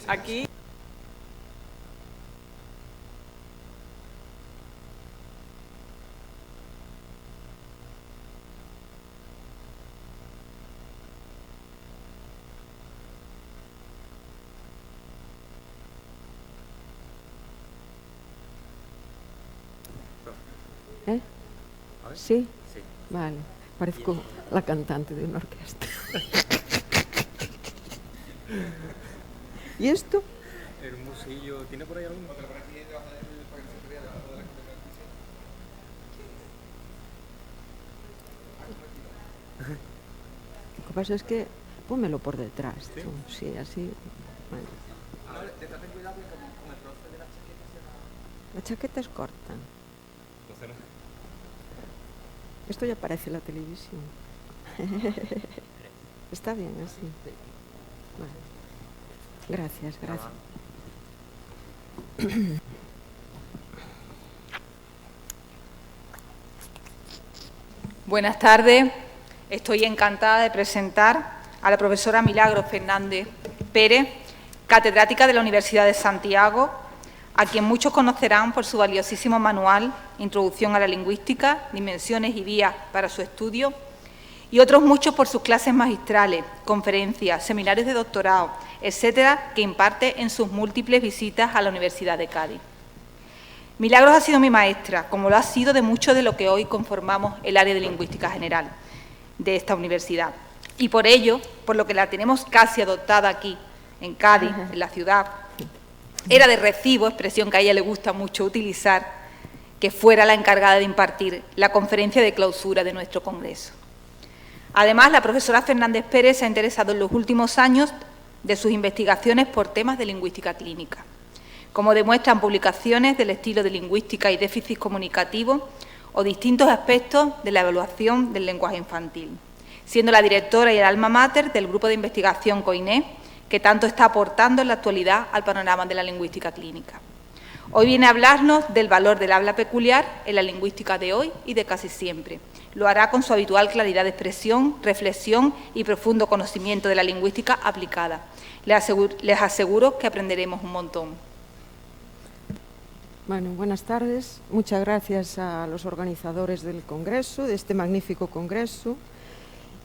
Aquí. ¿Sí? Sí. Vale. Parezco la cantante de una orquesta. ¿Y esto? El musillo. ¿Tiene por ahí algún? Lo que pasa es que pónmelo por detrás. ¿Sí? Sí, así. Bueno. La chaqueta es corta. Esto ya parece la televisión. Está bien así. Bueno. Gracias, gracias. Buenas tardes. Estoy encantada de presentar a la profesora Milagros Fernández Pérez, catedrática de la Universidad de Santiago, a quien muchos conocerán por su valiosísimo manual Introducción a la Lingüística, Dimensiones y Vías para su Estudio, y otros muchos por sus clases magistrales, conferencias, seminarios de doctorado, etcétera, que imparte en sus múltiples visitas a la Universidad de Cádiz. Milagros ha sido mi maestra, como lo ha sido de mucho de lo que hoy conformamos el área de lingüística general de esta universidad. Y por ello, por lo que la tenemos casi adoptada aquí, en Cádiz, en la ciudad, era de recibo, expresión que a ella le gusta mucho utilizar, que fuera la encargada de impartir la conferencia de clausura de nuestro congreso. Además, la profesora Fernández Pérez se ha interesado en los últimos años de sus investigaciones por temas de lingüística clínica, como demuestran publicaciones del estilo de lingüística y déficit comunicativo o distintos aspectos de la evaluación del lenguaje infantil, siendo la directora y el alma mater del grupo de investigación COINE, que tanto está aportando en la actualidad al panorama de la lingüística clínica. Hoy viene a hablarnos del valor del habla peculiar en la lingüística de hoy y de casi siempre. Lo hará con su habitual claridad de expresión, reflexión y profundo conocimiento de la lingüística aplicada. Les aseguro que aprenderemos un montón. Bueno, buenas tardes. Muchas gracias a los organizadores del congreso, de este magnífico congreso.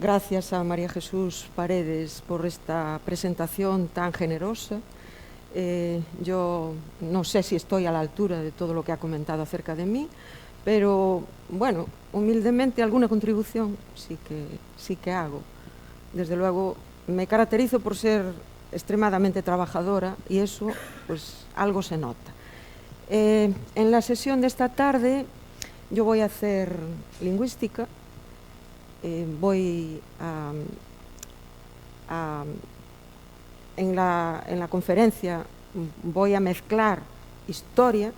Gracias a María Jesús Paredes por esta presentación tan generosa. Yo no sé si estoy a la altura de todo lo que ha comentado acerca de mí, pero, bueno, humildemente alguna contribución sí que hago. Desde luego, me caracterizo por ser extremadamente trabajadora y eso, pues, algo se nota. En la sesión de esta tarde yo voy a hacer lingüística, en la conferencia voy a mezclar historia.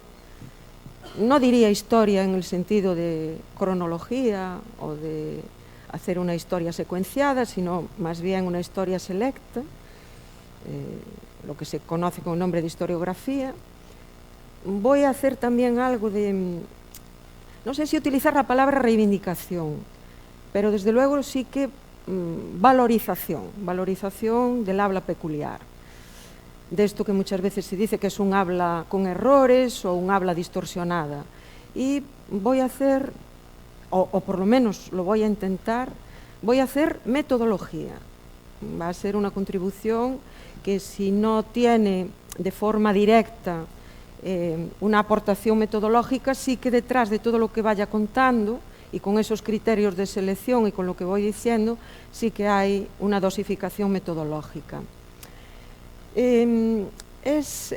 No diría historia en el sentido de cronología o de hacer una historia secuenciada, sino más bien una historia selecta, lo que se conoce con el nombre de historiografía. Voy a hacer también algo de, no sé si utilizar la palabra reivindicación, pero desde luego sí que valorización del habla peculiar. De esto que muchas veces se dice que es un habla con errores o un habla distorsionada. Y voy a hacer, o por lo menos lo voy a intentar, voy a hacer metodología. Va a ser una contribución que si no tiene de forma directa una aportación metodológica, sí que detrás de todo lo que vaya contando y con esos criterios de selección y con lo que voy diciendo, sí que hay una dosificación metodológica. Es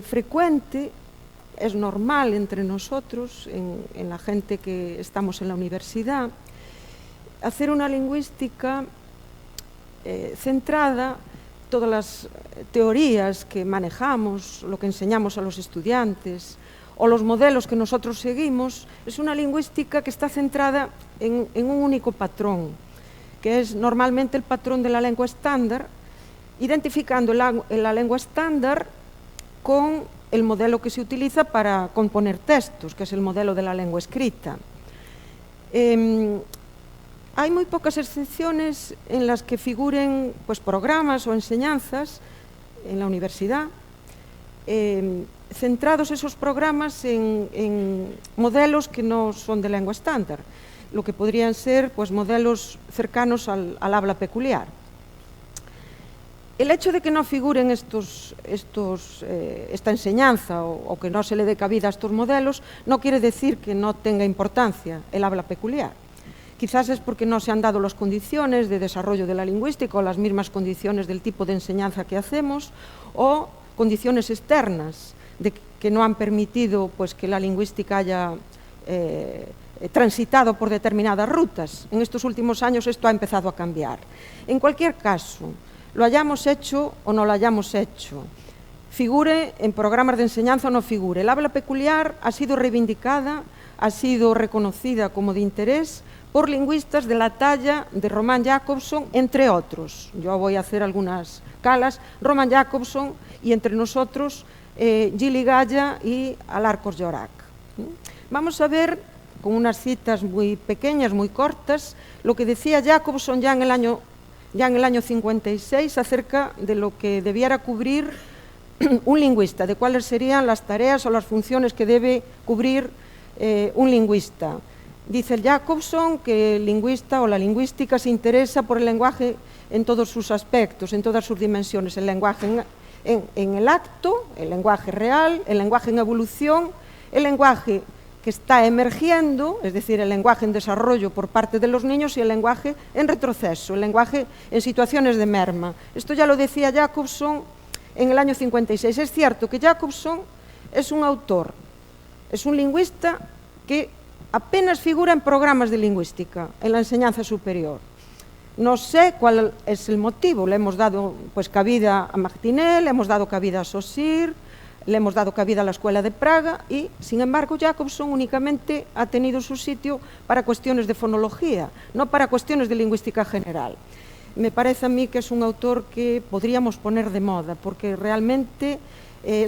frecuente, es normal entre nosotros, en la gente que estamos en la universidad, hacer una lingüística centrada, todas las teorías que manejamos, lo que enseñamos a los estudiantes o los modelos que nosotros seguimos, es una lingüística que está centrada en un único patrón, que es normalmente el patrón de la lengua estándar, identificando la lengua estándar con el modelo que se utiliza para componer textos, que es el modelo de la lengua escrita. Hay muy pocas excepciones en las que figuren, pues, programas o enseñanzas en la universidad, centrados esos programas en modelos que no son de lengua estándar, lo que podrían ser pues, modelos cercanos al habla peculiar. El hecho de que no figuren esta enseñanza o que no se le dé cabida a estos modelos no quiere decir que no tenga importancia el habla peculiar. Quizás es porque no se han dado las condiciones de desarrollo de la lingüística o las mismas condiciones del tipo de enseñanza que hacemos o condiciones externas que no han permitido pues, que la lingüística haya transitado por determinadas rutas. En estos últimos años esto ha empezado a cambiar. En cualquier caso, lo hayamos hecho o no lo hayamos hecho, figure en programas de enseñanza o no figure, el habla peculiar ha sido reivindicada, ha sido reconocida como de interés por lingüistas de la talla de Roman Jakobson, entre otros. Yo voy a hacer algunas calas. Roman Jakobson y entre nosotros Gili Gaya y Alarcos Llorac. Vamos a ver, con unas citas muy pequeñas, muy cortas, lo que decía Jakobson ya en el año 56 acerca de lo que debiera cubrir un lingüista, de cuáles serían las tareas o las funciones que debe cubrir un lingüista. Dice el Jakobson que el lingüista o la lingüística se interesa por el lenguaje en todos sus aspectos, en todas sus dimensiones, el lenguaje en el acto, el lenguaje real, el lenguaje en evolución, el lenguaje que está emergiendo, es decir, el lenguaje en desarrollo por parte de los niños y el lenguaje en retroceso, el lenguaje en situaciones de merma. Esto ya lo decía Jakobson en el año 56. Es cierto que Jakobson es un autor, es un lingüista que apenas figura en programas de lingüística, en la enseñanza superior. No sé cuál es el motivo. Le hemos dado pues, cabida a Martinet, le hemos dado cabida a Saussure, le hemos dado cabida a la Escuela de Praga y, sin embargo, Jakobson únicamente ha tenido su sitio para cuestiones de fonología, no para cuestiones de lingüística general. Me parece a mí que es un autor que podríamos poner de moda, porque realmente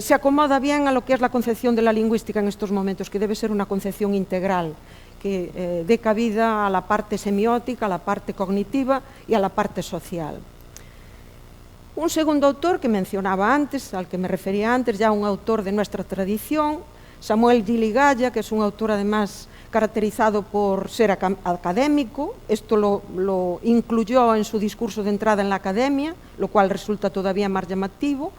se acomoda bien a lo que es la concepción de la lingüística en estos momentos, que debe ser una concepción integral, que dé cabida a la parte semiótica, a la parte cognitiva y a la parte social. Un segundo autor que mencionaba antes, al que me refería antes, ya un autor de nuestra tradición, Samuel Gili Gaya, que es un autor además caracterizado por ser académico. Esto lo incluyó en su discurso de entrada en la academia, lo cual resulta todavía más llamativo,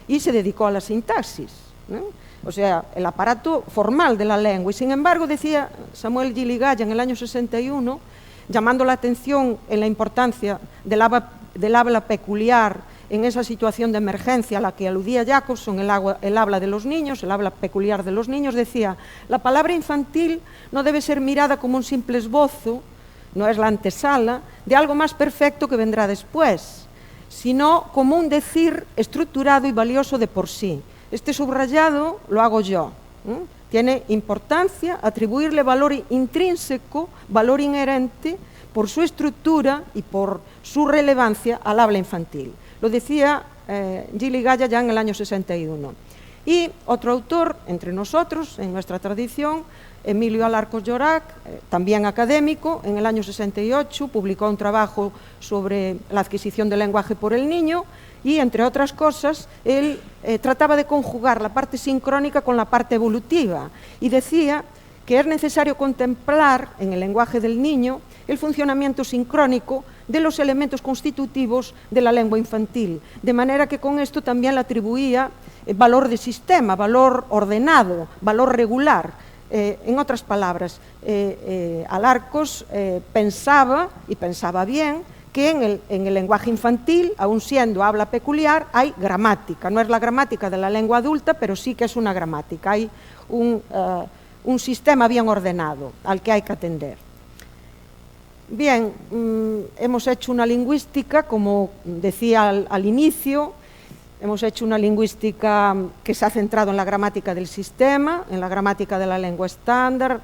y se dedicó a la sintaxis, ¿no? O sea, el aparato formal de la lengua. Y sin embargo, decía Samuel Gili Gaya en el año 61, llamando la atención en la importancia del habla peculiar en esa situación de emergencia a la que aludía Jakobson, el habla de los niños, el habla peculiar de los niños, decía: la palabra infantil no debe ser mirada como un simple esbozo, no es la antesala de algo más perfecto que vendrá después, sino como un decir estructurado y valioso de por sí. Este subrayado lo hago yo. Tiene importancia atribuirle valor intrínseco, valor inherente, por su estructura y por su relevancia al habla infantil. Lo decía Gili Gaya ya en el año 61. Y otro autor entre nosotros, en nuestra tradición, Emilio Alarcos Llorac, también académico, en el año 68 publicó un trabajo sobre la adquisición del lenguaje por el niño y, entre otras cosas, él trataba de conjugar la parte sincrónica con la parte evolutiva y decía que es necesario contemplar en el lenguaje del niño el funcionamiento sincrónico de los elementos constitutivos de la lengua infantil, de manera que con esto también le atribuía valor de sistema, valor ordenado, valor regular. En otras palabras, Alarcos pensaba, y pensaba bien, que en el lenguaje infantil, aun siendo habla peculiar, hay gramática. No es la gramática de la lengua adulta, pero sí que es una gramática. Hay un sistema bien ordenado al que hay que atender. Bien, hemos hecho una lingüística, como decía al inicio, hemos hecho una lingüística que se ha centrado en la gramática del sistema, en la gramática de la lengua estándar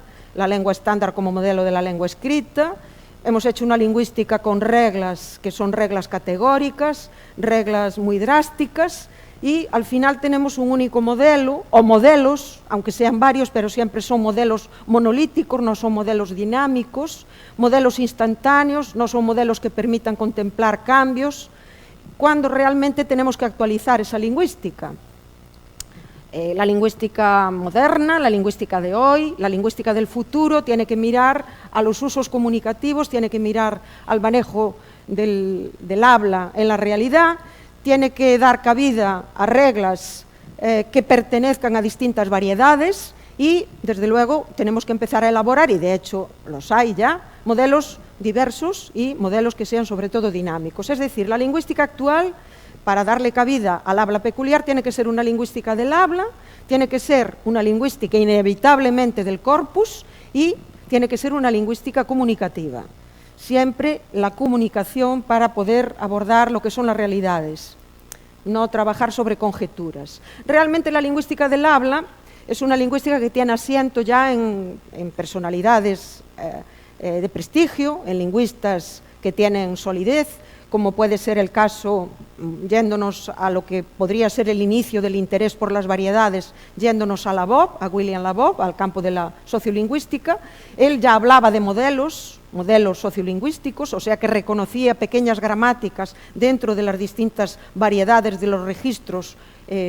como modelo de la lengua escrita. Hemos hecho una lingüística con reglas que son reglas categóricas, reglas muy drásticas, y al final tenemos un único modelo, o modelos, aunque sean varios, pero siempre son modelos monolíticos, no son modelos dinámicos, modelos instantáneos, no son modelos que permitan contemplar cambios, cuándo realmente tenemos que actualizar esa lingüística. La lingüística moderna, la lingüística de hoy, la lingüística del futuro tiene que mirar a los usos comunicativos, tiene que mirar al manejo del habla en la realidad, tiene que dar cabida a reglas que pertenezcan a distintas variedades y, desde luego, tenemos que empezar a elaborar, y de hecho los hay ya, modelos diversos y modelos que sean sobre todo dinámicos. Es decir, la lingüística actual, para darle cabida al habla peculiar, tiene que ser una lingüística del habla, tiene que ser una lingüística inevitablemente del corpus y tiene que ser una lingüística comunicativa. Siempre la comunicación para poder abordar lo que son las realidades, no trabajar sobre conjeturas. Realmente la lingüística del habla es una lingüística que tiene asiento ya en personalidades de prestigio, en lingüistas que tienen solidez, como puede ser el caso, yéndonos a lo que podría ser el inicio del interés por las variedades, yéndonos a Labov, a William Labov, al campo de la sociolingüística. Él ya hablaba de modelos sociolingüísticos, o sea que reconocía pequeñas gramáticas dentro de las distintas variedades de los registros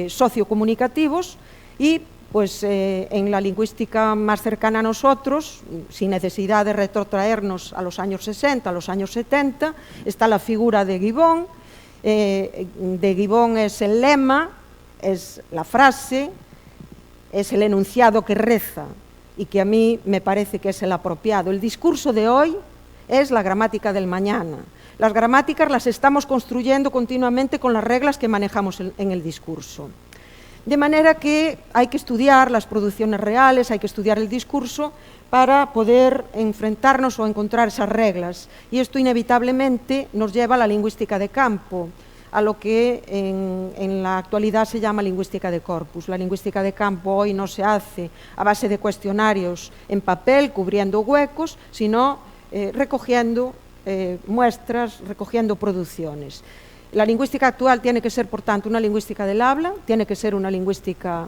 sociocomunicativos y pues en la lingüística más cercana a nosotros, sin necesidad de retrotraernos a los años 60, a los años 70, está la figura de Gibbon. De Gibbon es el lema, es la frase, es el enunciado que reza y que a mí me parece que es el apropiado. El discurso de hoy es la gramática del mañana. Las gramáticas las estamos construyendo continuamente con las reglas que manejamos en el discurso. De manera que hay que estudiar las producciones reales, hay que estudiar el discurso para poder enfrentarnos o encontrar esas reglas. Y esto inevitablemente nos lleva a la lingüística de campo, a lo que en la actualidad se llama lingüística de corpus. La lingüística de campo hoy no se hace a base de cuestionarios en papel, cubriendo huecos, sino recogiendo muestras, recogiendo producciones. La lingüística actual tiene que ser, por tanto, una lingüística del habla, tiene que ser una lingüística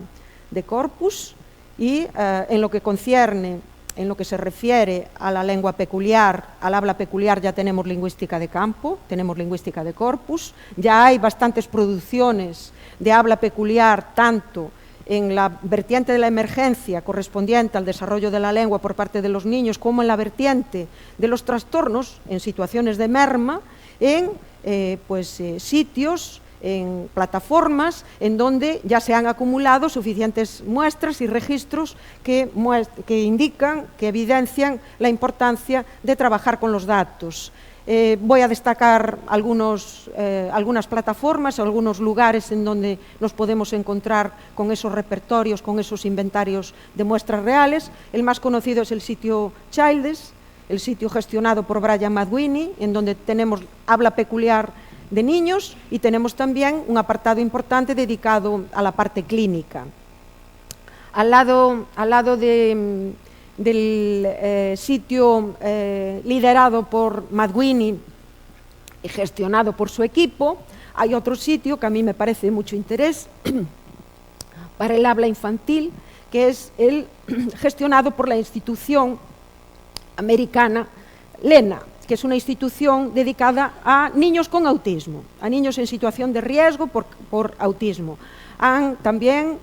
de corpus y en lo que concierne, en lo que se refiere a la lengua peculiar, al habla peculiar, ya tenemos lingüística de campo, tenemos lingüística de corpus, ya hay bastantes producciones de habla peculiar, tanto en la vertiente de la emergencia correspondiente al desarrollo de la lengua por parte de los niños, como en la vertiente de los trastornos en situaciones de merma, en sitios, en plataformas en donde ya se han acumulado suficientes muestras y registros que indican, que evidencian la importancia de trabajar con los datos. Voy a destacar algunas plataformas, algunos lugares en donde nos podemos encontrar con esos repertorios, con esos inventarios de muestras reales. El más conocido es el sitio Childes, el sitio gestionado por Brian McWhinney, en donde tenemos habla peculiar de niños y tenemos también un apartado importante dedicado a la parte clínica. Al lado del sitio liderado por McWhinney y gestionado por su equipo, hay otro sitio que a mí me parece de mucho interés para el habla infantil, que es el gestionado por la institución americana Lena, que es una institución dedicada a niños con autismo, a niños en situación de riesgo por autismo. Han también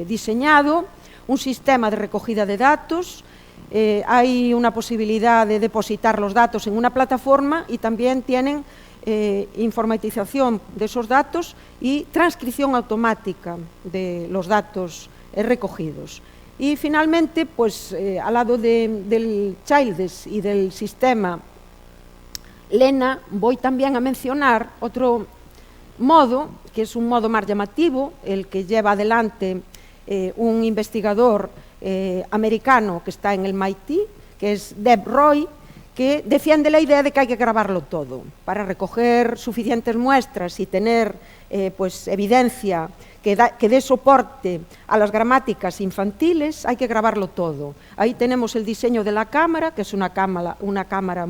diseñado un sistema de recogida de datos, hay una posibilidad de depositar los datos en una plataforma y también tienen informatización de esos datos y transcripción automática de los datos recogidos. Y finalmente, al lado del Childes y del sistema Lena, voy también a mencionar otro modo, que es un modo más llamativo, el que lleva adelante un investigador americano que está en el MIT, que es Deb Roy, que defiende la idea de que hay que grabarlo todo. Para recoger suficientes muestras y tener evidencia que dé soporte a las gramáticas infantiles, hay que grabarlo todo. Ahí tenemos el diseño de la cámara, que es una cámara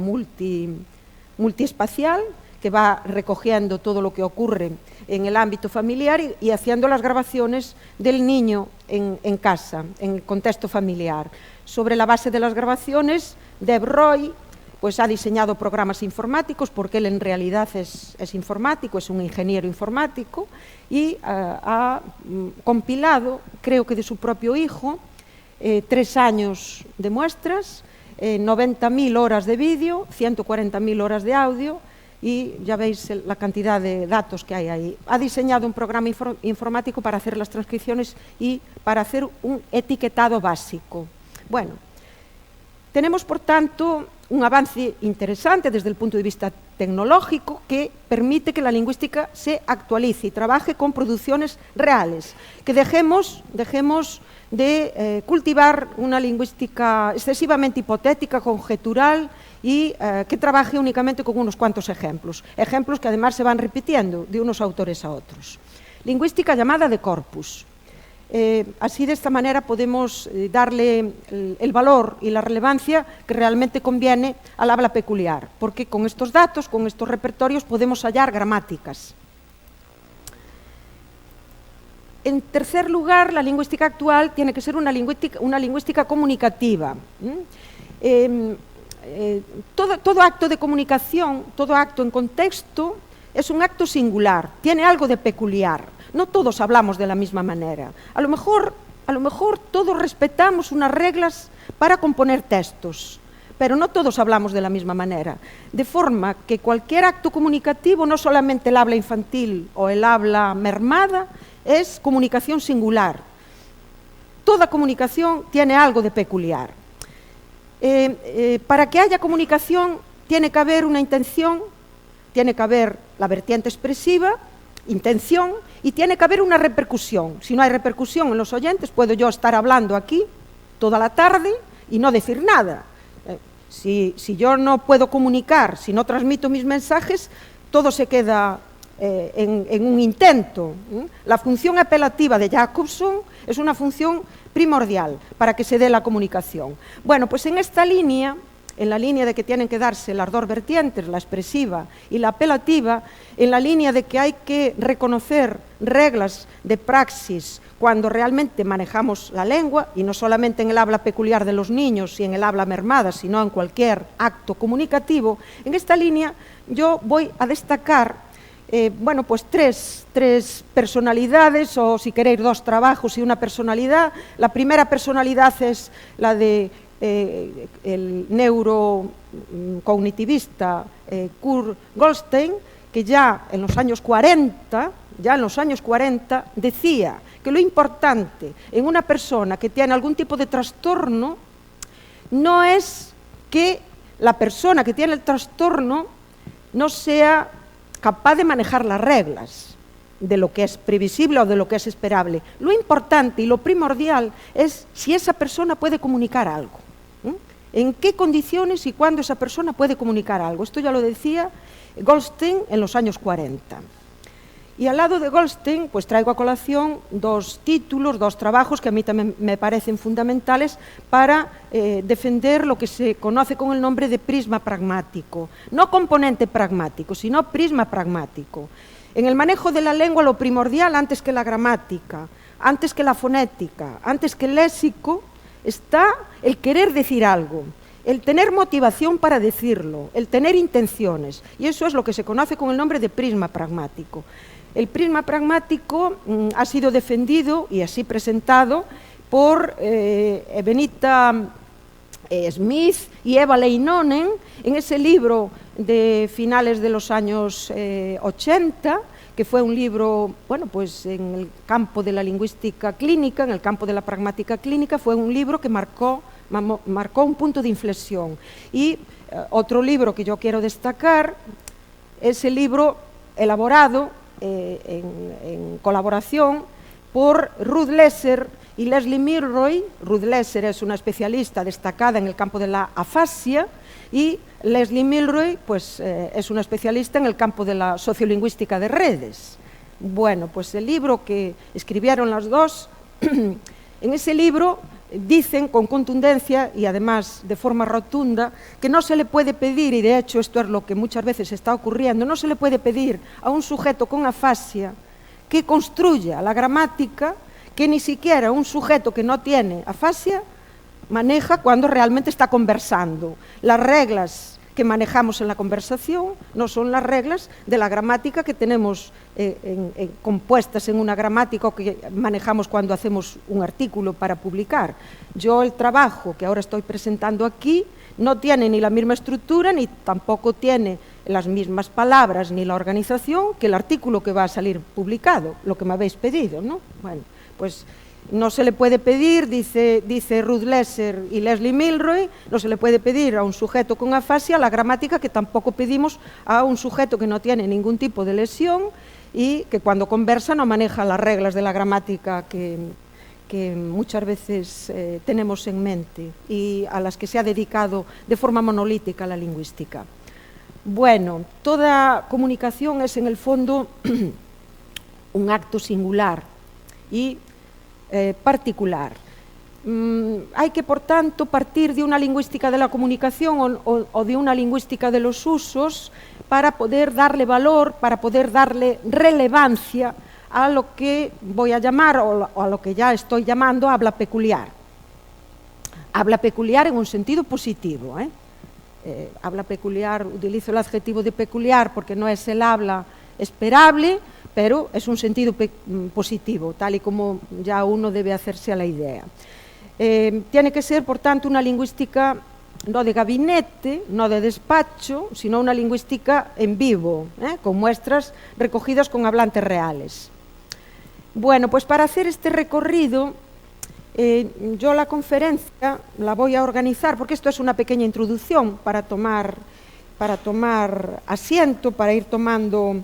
multiespacial, que va recogiendo todo lo que ocurre en el ámbito familiar y haciendo las grabaciones del niño en casa, en el contexto familiar. Sobre la base de las grabaciones, Deb Roy pues ha diseñado programas informáticos, porque él en realidad es informático, es un ingeniero informático, y ha compilado, creo que de su propio hijo, 3 años de muestras, 90.000 horas de vídeo, 140.000 horas de audio, y ya veis la cantidad de datos que hay ahí. Ha diseñado un programa informático para hacer las transcripciones y para hacer un etiquetado básico. Bueno, tenemos, por tanto, un avance interesante desde el punto de vista tecnológico que permite que la lingüística se actualice y trabaje con producciones reales, que dejemos de cultivar una lingüística excesivamente hipotética, conjetural y que trabaje únicamente con unos cuantos ejemplos que además se van repitiendo de unos autores a otros. Lingüística llamada de corpus. Así, de esta manera, podemos darle el valor y la relevancia que realmente conviene al habla peculiar, porque con estos datos, con estos repertorios, podemos hallar gramáticas. En tercer lugar, la lingüística actual tiene que ser una lingüística comunicativa. Todo acto de comunicación, todo acto en contexto, es un acto singular, tiene algo de peculiar. No todos hablamos de la misma manera. A lo mejor todos respetamos unas reglas para componer textos, pero no todos hablamos de la misma manera. De forma que cualquier acto comunicativo, no solamente el habla infantil o el habla mermada, es comunicación singular. Toda comunicación tiene algo de peculiar. Para que haya comunicación tiene que haber una intención, tiene que haber la vertiente expresiva, intención, y tiene que haber una repercusión. Si no hay repercusión en los oyentes, puedo yo estar hablando aquí toda la tarde y no decir nada. Si yo no puedo comunicar, si no transmito mis mensajes, todo se queda en un intento. La función apelativa de Jacobson es una función primordial para que se dé la comunicación. Bueno, pues en esta línea, en la línea de que tienen que darse las dos vertientes, la expresiva y la apelativa, en la línea de que hay que reconocer reglas de praxis cuando realmente manejamos la lengua, y no solamente en el habla peculiar de los niños y en el habla mermada, sino en cualquier acto comunicativo, en esta línea yo voy a destacar bueno, pues tres personalidades, o si queréis 2 trabajos y una personalidad. La primera personalidad es la de el neurocognitivista Kurt Goldstein, que ya en los años 40 decía que lo importante en una persona que tiene algún tipo de trastorno no es que la persona que tiene el trastorno no sea capaz de manejar las reglas de lo que es previsible o de lo que es esperable. Lo importante y lo primordial es si esa persona puede comunicar algo. ¿En qué condiciones y cuándo esa persona puede comunicar algo? Esto ya lo decía Goldstein en los años 40. Y al lado de Goldstein, pues traigo a colación 2 títulos, 2 trabajos que a mí también me parecen fundamentales para defender lo que se conoce con el nombre de prisma pragmático. No componente pragmático, sino prisma pragmático. En el manejo de la lengua, lo primordial, antes que la gramática, antes que la fonética, antes que el léxico, está el querer decir algo, el tener motivación para decirlo, el tener intenciones. Y eso es lo que se conoce con el nombre de prisma pragmático. El prisma pragmático ha sido defendido y así presentado por Benita Smith y Eva Leinonen en ese libro de finales de los años 80, que fue un libro, bueno, pues en el campo de la lingüística clínica, en el campo de la pragmática clínica, fue un libro que marcó un punto de inflexión. Y otro libro que yo quiero destacar es el libro elaborado en colaboración por Ruth Lesser y Leslie Milroy. Ruth Lesser es una especialista destacada en el campo de la afasia y Leslie Milroy pues, es una especialista en el campo de la sociolingüística de redes. Bueno, pues el libro que escribieron las dos, en ese libro dicen con contundencia y además de forma rotunda que no se le puede pedir, y de hecho esto es lo que muchas veces está ocurriendo, no se le puede pedir a un sujeto con afasia que construya la gramática que ni siquiera un sujeto que no tiene afasia maneja cuando realmente está conversando. Las reglas que manejamos en la conversación, no son las reglas de la gramática que tenemos compuestas en una gramática o que manejamos cuando hacemos un artículo para publicar. Yo el trabajo que ahora estoy presentando aquí no tiene ni la misma estructura, ni tampoco tiene las mismas palabras, ni la organización que el artículo que va a salir publicado, lo que me habéis pedido, ¿no? Bueno, pues no se le puede pedir, dice Ruth Lesser y Leslie Milroy, no se le puede pedir a un sujeto con afasia la gramática que tampoco pedimos a un sujeto que no tiene ningún tipo de lesión y que cuando conversa no maneja las reglas de la gramática que muchas veces tenemos en mente y a las que se ha dedicado de forma monolítica la lingüística. Bueno, toda comunicación es en el fondo un acto singular y particular. Hay que, por tanto, partir de una lingüística de la comunicación o de una lingüística de los usos para poder darle valor, para poder darle relevancia a lo que voy a llamar o a lo que ya estoy llamando habla peculiar. Habla peculiar en un sentido positivo. Habla peculiar, utilizo el adjetivo de peculiar porque no es el habla esperable, pero es un sentido positivo, tal y como ya uno debe hacerse a la idea. Tiene que ser, por tanto, una lingüística no de gabinete, no de despacho, sino una lingüística en vivo, con muestras recogidas con hablantes reales. Bueno, pues para hacer este recorrido, yo la conferencia la voy a organizar, porque esto es una pequeña introducción para tomar asiento, para ir tomando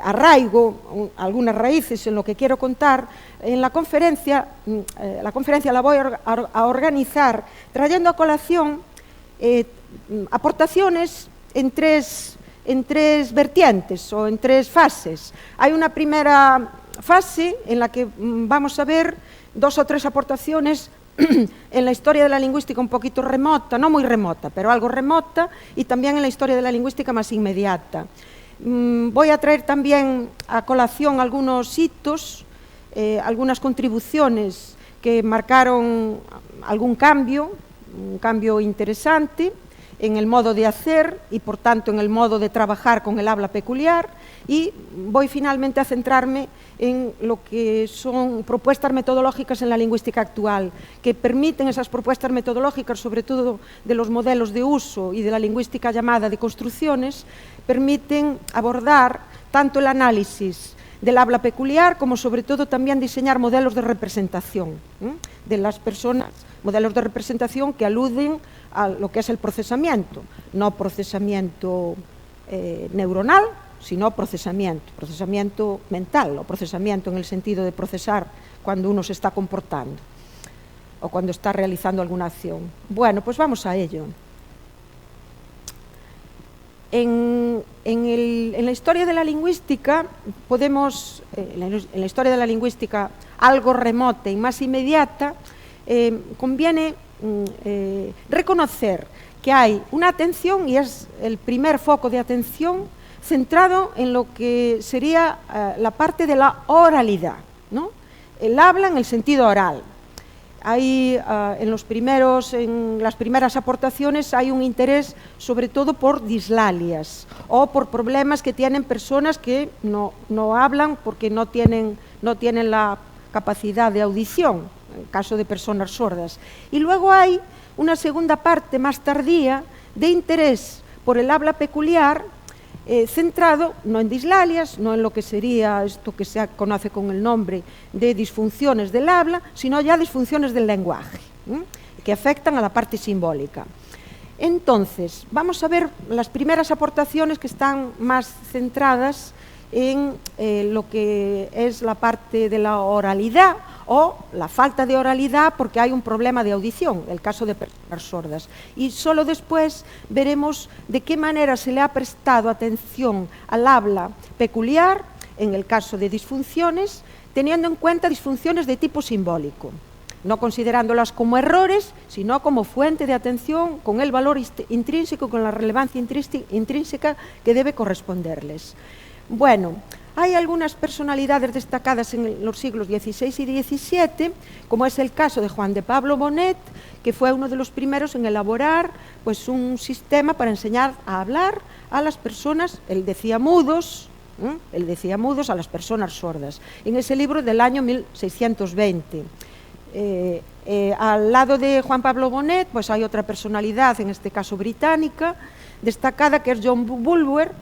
arraigo, algunas raíces en lo que quiero contar. En la conferencia la voy a organizar trayendo a colación aportaciones en tres vertientes o en tres fases. Hay una primera fase en la que vamos a ver 2 o 3 aportaciones en la historia de la lingüística un poquito remota, no muy remota, pero algo remota, y también en la historia de la lingüística más inmediata. Voy a traer también a colación algunos hitos, algunas contribuciones que marcaron algún cambio, un cambio interesante en el modo de hacer y, por tanto, en el modo de trabajar con el habla peculiar, y voy finalmente a centrarme en lo que son propuestas metodológicas en la lingüística actual, que permiten esas propuestas metodológicas, sobre todo de los modelos de uso y de la lingüística llamada de construcciones, permiten abordar tanto el análisis del habla peculiar como, sobre todo, también diseñar modelos de representación de las personas, modelos de representación que aluden a lo que es el procesamiento, no procesamiento neuronal, sino procesamiento mental, o procesamiento en el sentido de procesar cuando uno se está comportando o cuando está realizando alguna acción. Bueno, pues vamos a ello. En la historia de la lingüística podemos, en la historia de la lingüística algo remota y más inmediata, conviene reconocer que hay una atención, y es el primer foco de atención, centrado en lo que sería la parte de la oralidad, ¿no? El habla en el sentido oral. Hay, en las primeras aportaciones hay un interés sobre todo por dislalias o por problemas que tienen personas que no hablan porque no tienen la capacidad de audición, en el caso de personas sordas. Y luego hay una segunda parte más tardía de interés por el habla peculiar, centrado no en dislalias, no en lo que sería esto que se conoce con el nombre de disfunciones del habla, sino ya disfunciones del lenguaje, que afectan a la parte simbólica. Entonces, vamos a ver las primeras aportaciones que están más centradas en lo que es la parte de la oralidad o la falta de oralidad porque hay un problema de audición, el caso de personas sordas. Y solo después veremos de qué manera se le ha prestado atención al habla peculiar, en el caso de disfunciones, teniendo en cuenta disfunciones de tipo simbólico, no considerándolas como errores, sino como fuente de atención con el valor intrínseco, con la relevancia intrínseca que debe corresponderles. Bueno, Hay algunas personalidades destacadas en los siglos XVI y XVII, como es el caso de Juan de Pablo Bonet, que fue uno de los primeros en elaborar pues, un sistema para enseñar a hablar a las personas, él decía mudos a las personas sordas, en ese libro del año 1620. Al lado de Juan Pablo Bonet, pues hay otra personalidad, en este caso británica, destacada, que es John Bulwer,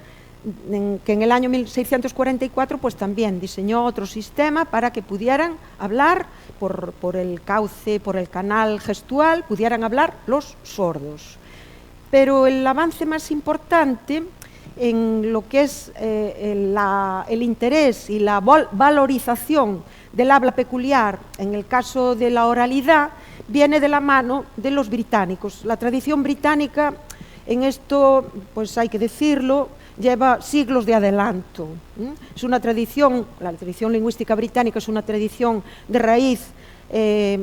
que en el año 1644 pues también diseñó otro sistema para que pudieran hablar por el cauce, por el canal gestual, pudieran hablar los sordos. Pero el avance más importante en lo que es el interés y la valorización del habla peculiar, en el caso de la oralidad, viene de la mano de los británicos. La tradición británica, en esto, pues hay que decirlo, lleva siglos de adelanto. Es una tradición, la tradición lingüística británica es una tradición de raíz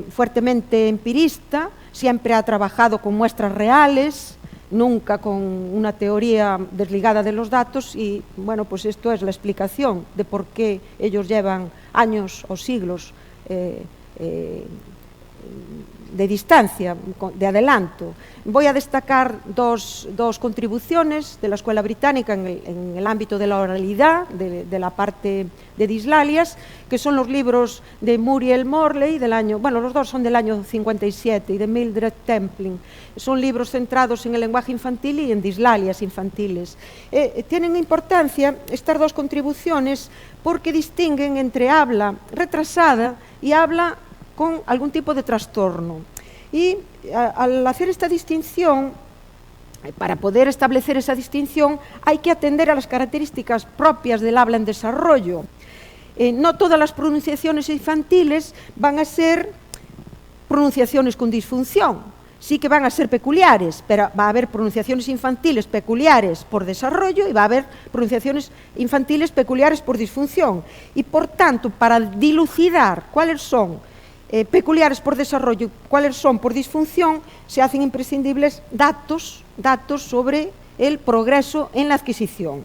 fuertemente empirista, siempre ha trabajado con muestras reales, nunca con una teoría desligada de los datos, y bueno, pues esto es la explicación de por qué ellos llevan años o siglos de distancia, de adelanto. Voy a destacar dos contribuciones de la Escuela Británica en el ámbito de la oralidad, de la parte de dislalias, que son los libros de Muriel Morley, del año, bueno, los dos son del año 57, y de Mildred Templing. Son libros centrados en el lenguaje infantil y en dislalias infantiles. Tienen importancia estas dos contribuciones porque distinguen entre habla retrasada y habla con algún tipo de trastorno. Y al hacer esta distinción, para poder establecer esa distinción, hay que atender a las características propias del habla en desarrollo. No todas las pronunciaciones infantiles van a ser pronunciaciones con disfunción, sí que van a ser peculiares, pero va a haber pronunciaciones infantiles peculiares por desarrollo y va a haber pronunciaciones infantiles peculiares por disfunción. Y por tanto, para dilucidar cuáles son peculiares por desarrollo, cuáles son por disfunción, se hacen imprescindibles datos sobre el progreso en la adquisición.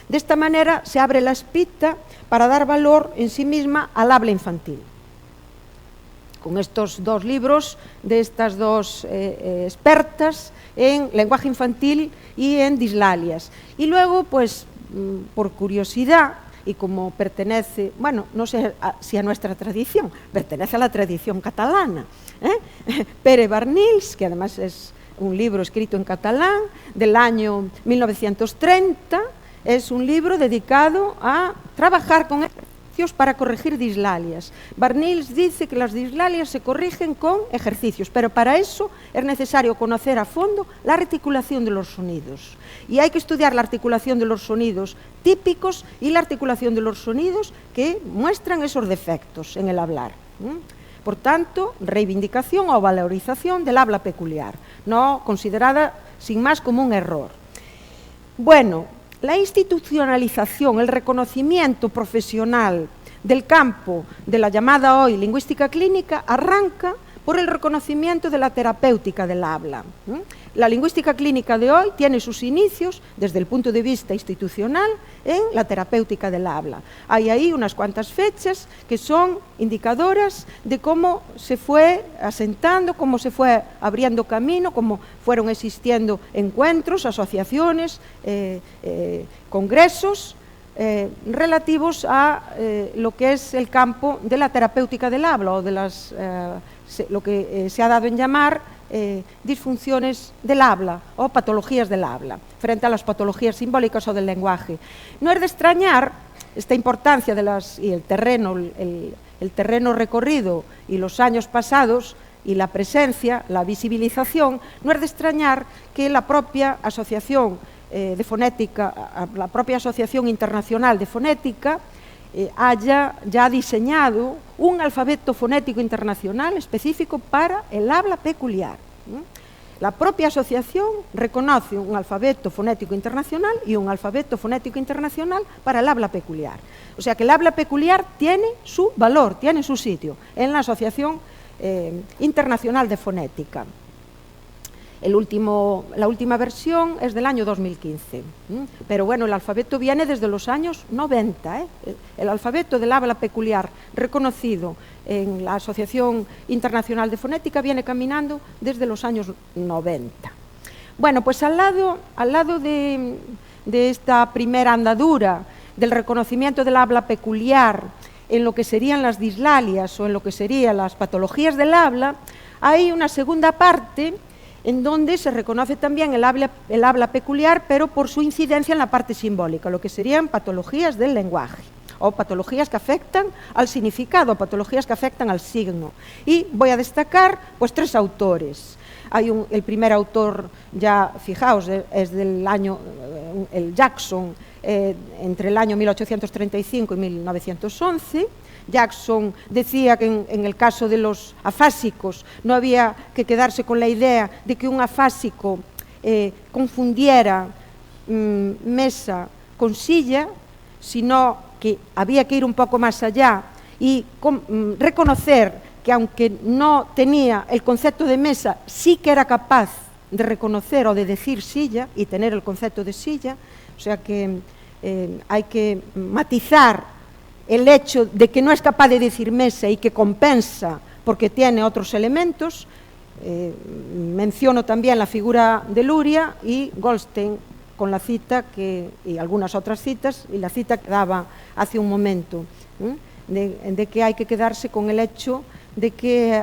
De esta manera se abre la espita para dar valor en sí misma al habla infantil. Con estos dos libros de estas dos expertas en lenguaje infantil y en dislalias. Y luego, pues, por curiosidad, y como pertenece, bueno, no sé si a nuestra tradición, pertenece a la tradición catalana, Pere Barnils, que además es un libro escrito en catalán, del año 1930, es un libro dedicado a trabajar con ejercicios para corregir dislalias. Barnils dice que las dislalias se corrigen con ejercicios, pero para eso es necesario conocer a fondo la articulación de los sonidos. Y hay que estudiar la articulación de los sonidos típicos y la articulación de los sonidos que muestran esos defectos en el hablar. Por tanto, reivindicación o valorización del habla peculiar, no considerada sin más como un error. Bueno, la institucionalización, el reconocimiento profesional del campo de la llamada hoy lingüística clínica arranca por el reconocimiento de la terapéutica del habla. La lingüística clínica de hoy tiene sus inicios, desde el punto de vista institucional, en la terapéutica del habla. Hay ahí unas cuantas fechas que son indicadoras de cómo se fue asentando, cómo se fue abriendo camino, cómo fueron existiendo encuentros, asociaciones, congresos, relativos a lo que es el campo de la terapéutica del habla o de lo que se ha dado en llamar disfunciones del habla o patologías del habla, frente a las patologías simbólicas o del lenguaje. No es de extrañar esta importancia de el terreno recorrido y los años pasados y la presencia, la visibilización, no es de extrañar que la propia asociación de fonética, la propia Asociación Internacional de Fonética, haya ya diseñado un alfabeto fonético internacional específico para el habla peculiar. La propia asociación reconoce un alfabeto fonético internacional y un alfabeto fonético internacional para el habla peculiar. O sea que el habla peculiar tiene su valor, tiene su sitio en la Asociación Internacional de Fonética. La última versión es del año 2015. Pero bueno, el alfabeto viene desde los años 90. El alfabeto del habla peculiar reconocido en la Asociación Internacional de Fonética viene caminando desde los años 90. Bueno, pues al lado de esta primera andadura del reconocimiento del habla peculiar en lo que serían las dislalias o en lo que serían las patologías del habla, hay una segunda parte en donde se reconoce también el habla peculiar, pero por su incidencia en la parte simbólica, lo que serían patologías del lenguaje, o patologías que afectan al significado, patologías que afectan al signo. Y voy a destacar pues 3 autores. El primer autor, ya fijaos, es del año, el Jackson, entre el año 1835 y 1911. Jackson decía que en el caso de los afásicos no había que quedarse con la idea de que un afásico confundiera mesa con silla, sino que había que ir un poco más allá y reconocer que aunque no tenía el concepto de mesa, sí que era capaz de reconocer o de decir silla y tener el concepto de silla. O sea que hay que matizar el hecho de que no es capaz de decir mesa y que compensa porque tiene otros elementos. Menciono también la figura de Luria y Goldstein con la cita y algunas otras citas, y la cita que daba hace un momento, de que hay que quedarse con el hecho de que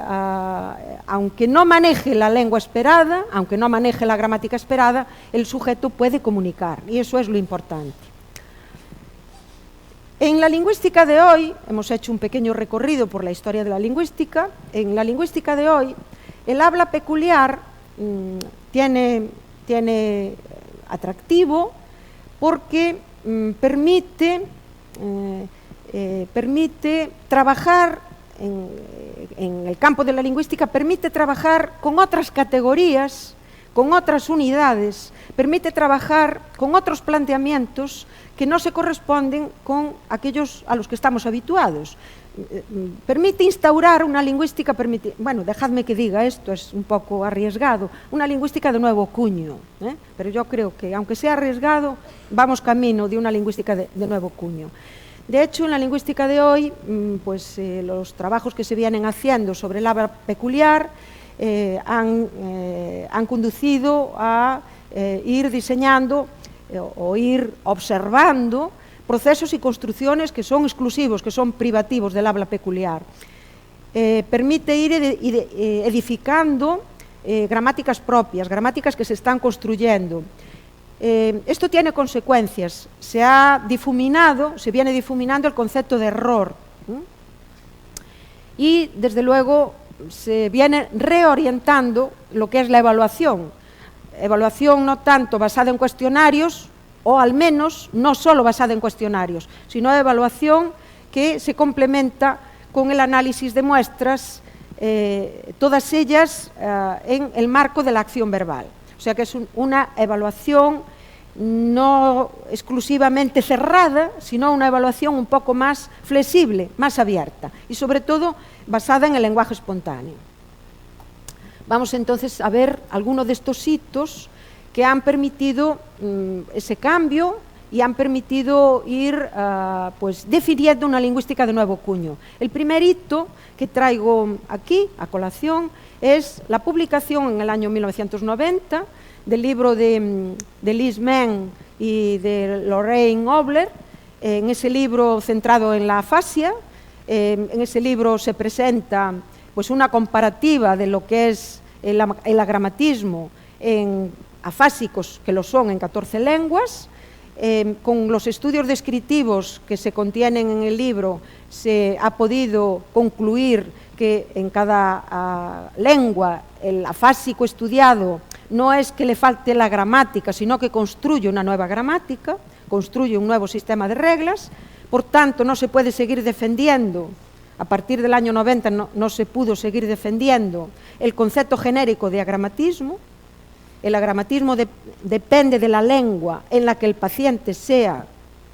aunque no maneje la lengua esperada, aunque no maneje la gramática esperada, el sujeto puede comunicar, y eso es lo importante. En la lingüística de hoy, hemos hecho un pequeño recorrido por la historia de la lingüística. En la lingüística de hoy, el habla peculiar tiene atractivo porque permite trabajar en el campo de la lingüística, permite trabajar con otras categorías, con otras unidades, permite trabajar con otros planteamientos que no se corresponden con aquellos a los que estamos habituados. Permite instaurar una lingüística, bueno, dejadme que diga esto, es un poco arriesgado, una lingüística de nuevo cuño, pero yo creo que, aunque sea arriesgado, vamos camino de una lingüística de nuevo cuño. De hecho, en la lingüística de hoy, pues los trabajos que se vienen haciendo sobre el habla peculiar han conducido a ir diseñando o ir observando procesos y construcciones que son exclusivos, que son privativos del habla peculiar. Permite ir edificando gramáticas propias, gramáticas que se están construyendo. Esto tiene consecuencias. Se viene difuminando el concepto de error. Y, desde luego, se viene reorientando lo que es la evaluación. Evaluación no tanto basada en cuestionarios, o al menos no solo basada en cuestionarios, sino evaluación que se complementa con el análisis de muestras, todas ellas en el marco de la acción verbal. O sea que es una evaluación no exclusivamente cerrada, sino una evaluación un poco más flexible, más abierta, y sobre todo basada en el lenguaje espontáneo. Vamos entonces a ver algunos de estos hitos que han permitido ese cambio y han permitido ir pues definiendo una lingüística de nuevo cuño. El primer hito que traigo aquí a colación es la publicación en el año 1990 del libro de Liz Menn y de Lorraine Obler. En ese libro centrado en la afasia, en ese libro se presenta pues una comparativa de lo que es el agramatismo en afásicos, que lo son en 14 lenguas. Con los estudios descriptivos que se contienen en el libro se ha podido concluir que en cada lengua el afásico estudiado no es que le falte la gramática, sino que construye una nueva gramática, construye un nuevo sistema de reglas. Por tanto, no se puede seguir defendiendo, a partir del año 90 no se pudo seguir defendiendo el concepto genérico de agramatismo. El agramatismo depende de la lengua en la que el paciente sea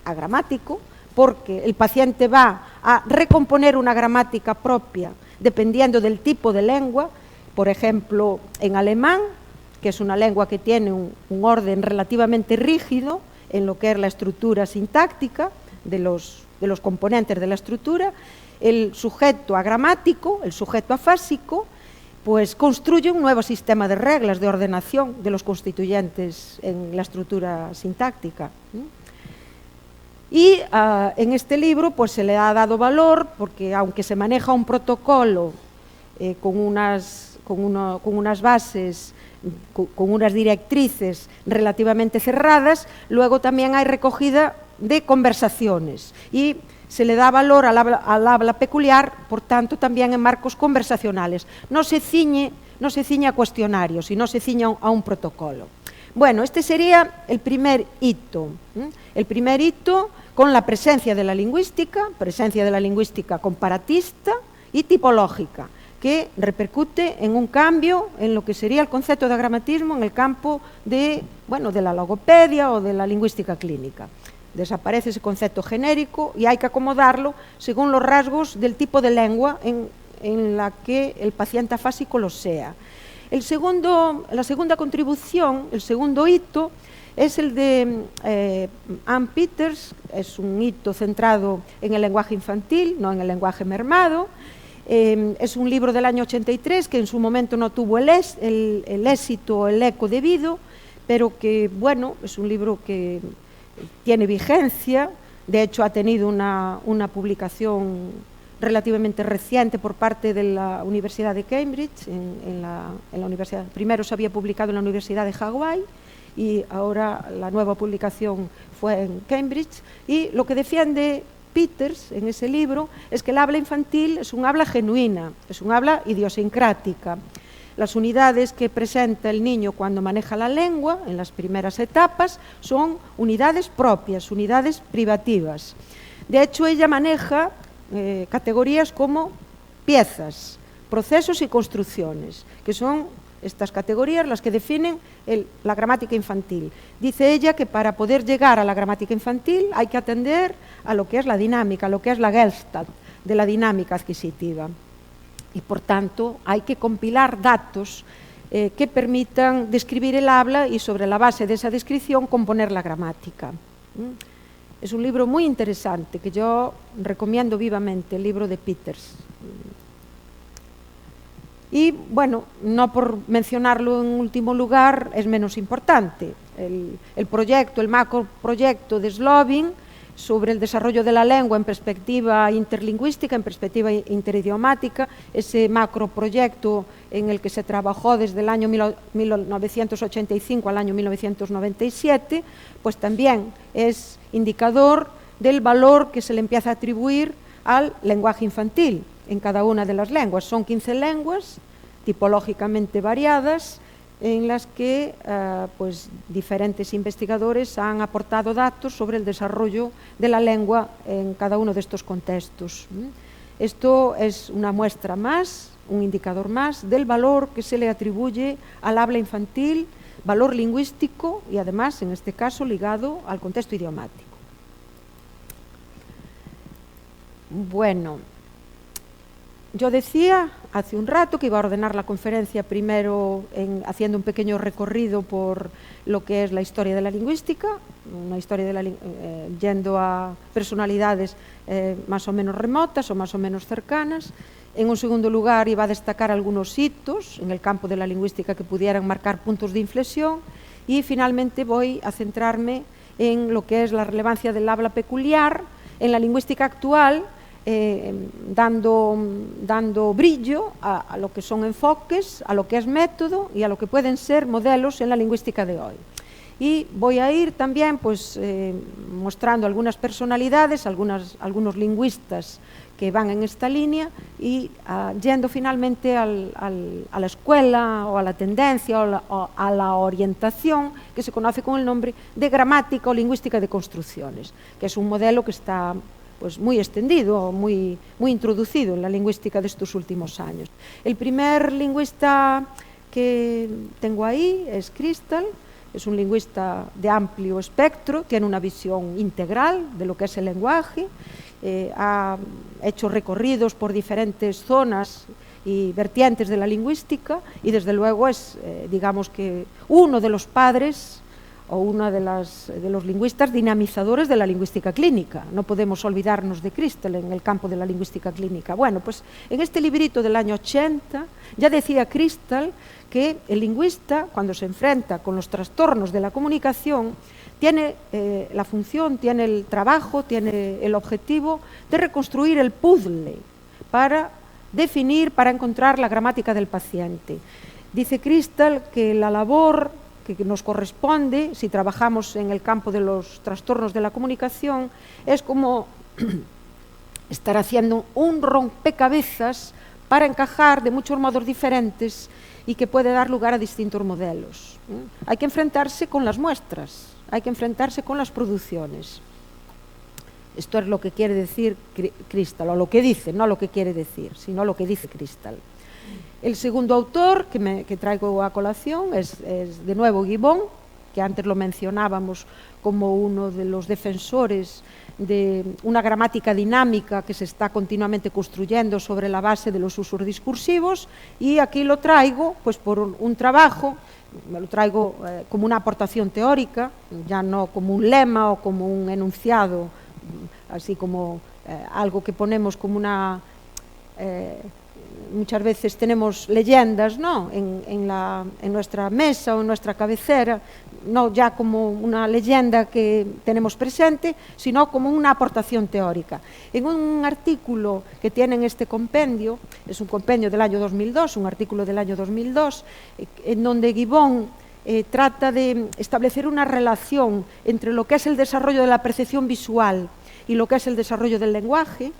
agramático, porque el paciente va a recomponer una gramática propia dependiendo del tipo de lengua. Por ejemplo, en alemán que es una lengua que tiene un orden relativamente rígido en lo que es la estructura sintáctica de los componentes de la estructura. El sujeto agramático, el sujeto afásico, pues construye un nuevo sistema de reglas de ordenación de los constituyentes en la estructura sintáctica. Y en este libro pues se le ha dado valor porque aunque se maneja un protocolo con unas bases, con unas directrices relativamente cerradas, luego también hay recogida de conversaciones y se le da valor al habla peculiar, por tanto, también en marcos conversacionales. No se ciñe a cuestionarios y no se ciñe a un protocolo. Bueno, este sería el primer hito. El primer hito con la presencia de la lingüística comparatista y tipológica, que repercute en un cambio en lo que sería el concepto de agramatismo en el campo de la logopedia o de la lingüística clínica. Desaparece ese concepto genérico y hay que acomodarlo según los rasgos del tipo de lengua en la que el paciente afásico lo sea. La segunda contribución, el segundo hito, es el de Ann Peters. Es un hito centrado en el lenguaje infantil, no en el lenguaje mermado. Es un libro del año 83 que en su momento no tuvo el éxito o el eco debido, pero que, bueno, es un libro que tiene vigencia. De hecho, ha tenido una publicación relativamente reciente por parte de la Universidad de Cambridge. En la universidad. Primero se había publicado en la Universidad de Hawái y ahora la nueva publicación fue en Cambridge. Y lo que defiende Peters en ese libro es que el habla infantil es un habla genuina, es un habla idiosincrática. Las unidades que presenta el niño cuando maneja la lengua en las primeras etapas son unidades propias, unidades privativas. De hecho, ella maneja categorías como piezas, procesos y construcciones, que son estas categorías las que definen la gramática infantil. Dice ella que para poder llegar a la gramática infantil hay que atender a lo que es la dinámica, a lo que es la Gestalt de la dinámica adquisitiva. Y por tanto hay que compilar datos que permitan describir el habla y sobre la base de esa descripción componer la gramática. Es un libro muy interesante que yo recomiendo vivamente, el libro de Peters. Y bueno, no por mencionarlo en último lugar, es menos importante. El macroproyecto de Slovin sobre el desarrollo de la lengua en perspectiva interlingüística, en perspectiva interidiomática, ese macroproyecto en el que se trabajó desde el año 1985 al año 1997, pues también es indicador del valor que se le empieza a atribuir al lenguaje infantil en cada una de las lenguas. Son 15 lenguas tipológicamente variadas en las que pues, diferentes investigadores han aportado datos sobre el desarrollo de la lengua en cada uno de estos contextos. Esto es una muestra más, un indicador más del valor que se le atribuye al habla infantil, valor lingüístico y además, en este caso, ligado al contexto idiomático. Bueno, yo decía hace un rato que iba a ordenar la conferencia primero haciendo un pequeño recorrido por lo que es la historia de la lingüística, yendo a personalidades más o menos remotas o más o menos cercanas. En un segundo lugar iba a destacar algunos hitos en el campo de la lingüística que pudieran marcar puntos de inflexión y finalmente voy a centrarme en lo que es la relevancia del habla peculiar en la lingüística actual, dando brillo a lo que son enfoques, a lo que es método y a lo que pueden ser modelos en la lingüística de hoy. Y voy a ir también pues, mostrando algunas personalidades, algunos lingüistas que van en esta línea y yendo finalmente a la escuela o a la tendencia o a la orientación que se conoce con el nombre de gramática o lingüística de construcciones, que es un modelo que está pues muy extendido, muy introducido en la lingüística de estos últimos años. El primer lingüista que tengo ahí es Kristall. Es un lingüista de amplio espectro, tiene una visión integral de lo que es el lenguaje, ha hecho recorridos por diferentes zonas y vertientes de la lingüística, y desde luego es, digamos que, uno de los padres o uno de los lingüistas dinamizadores de la lingüística clínica. No podemos olvidarnos de Crystal en el campo de la lingüística clínica. Bueno, pues en este librito del año 80 ya decía Crystal que el lingüista, cuando se enfrenta con los trastornos de la comunicación, tiene la función, tiene el trabajo, tiene el objetivo de reconstruir el puzzle para definir, para encontrar la gramática del paciente. Dice Crystal que la labor que nos corresponde, si trabajamos en el campo de los trastornos de la comunicación, es como estar haciendo un rompecabezas para encajar de muchos modos diferentes y que puede dar lugar a distintos modelos. Hay que enfrentarse con las muestras, hay que enfrentarse con las producciones. Esto es lo que quiere decir Crystal, o lo que dice, no lo que quiere decir, sino lo que dice Crystal. El segundo autor que traigo a colación es de nuevo Gibbon, que antes lo mencionábamos como uno de los defensores de una gramática dinámica que se está continuamente construyendo sobre la base de los usos discursivos, y aquí lo traigo pues por un trabajo, me lo traigo como una aportación teórica, ya no como un lema o como un enunciado, así como algo que ponemos como una... muchas veces tenemos leyendas, ¿no?, en nuestra mesa o en nuestra cabecera, no ya como una leyenda que tenemos presente, sino como una aportación teórica. En un artículo que tiene en este compendio, es un compendio del año 2002, un artículo del año 2002, en donde Gibbon trata de establecer una relación entre lo que es el desarrollo de la percepción visual y lo que es el desarrollo del lenguaje.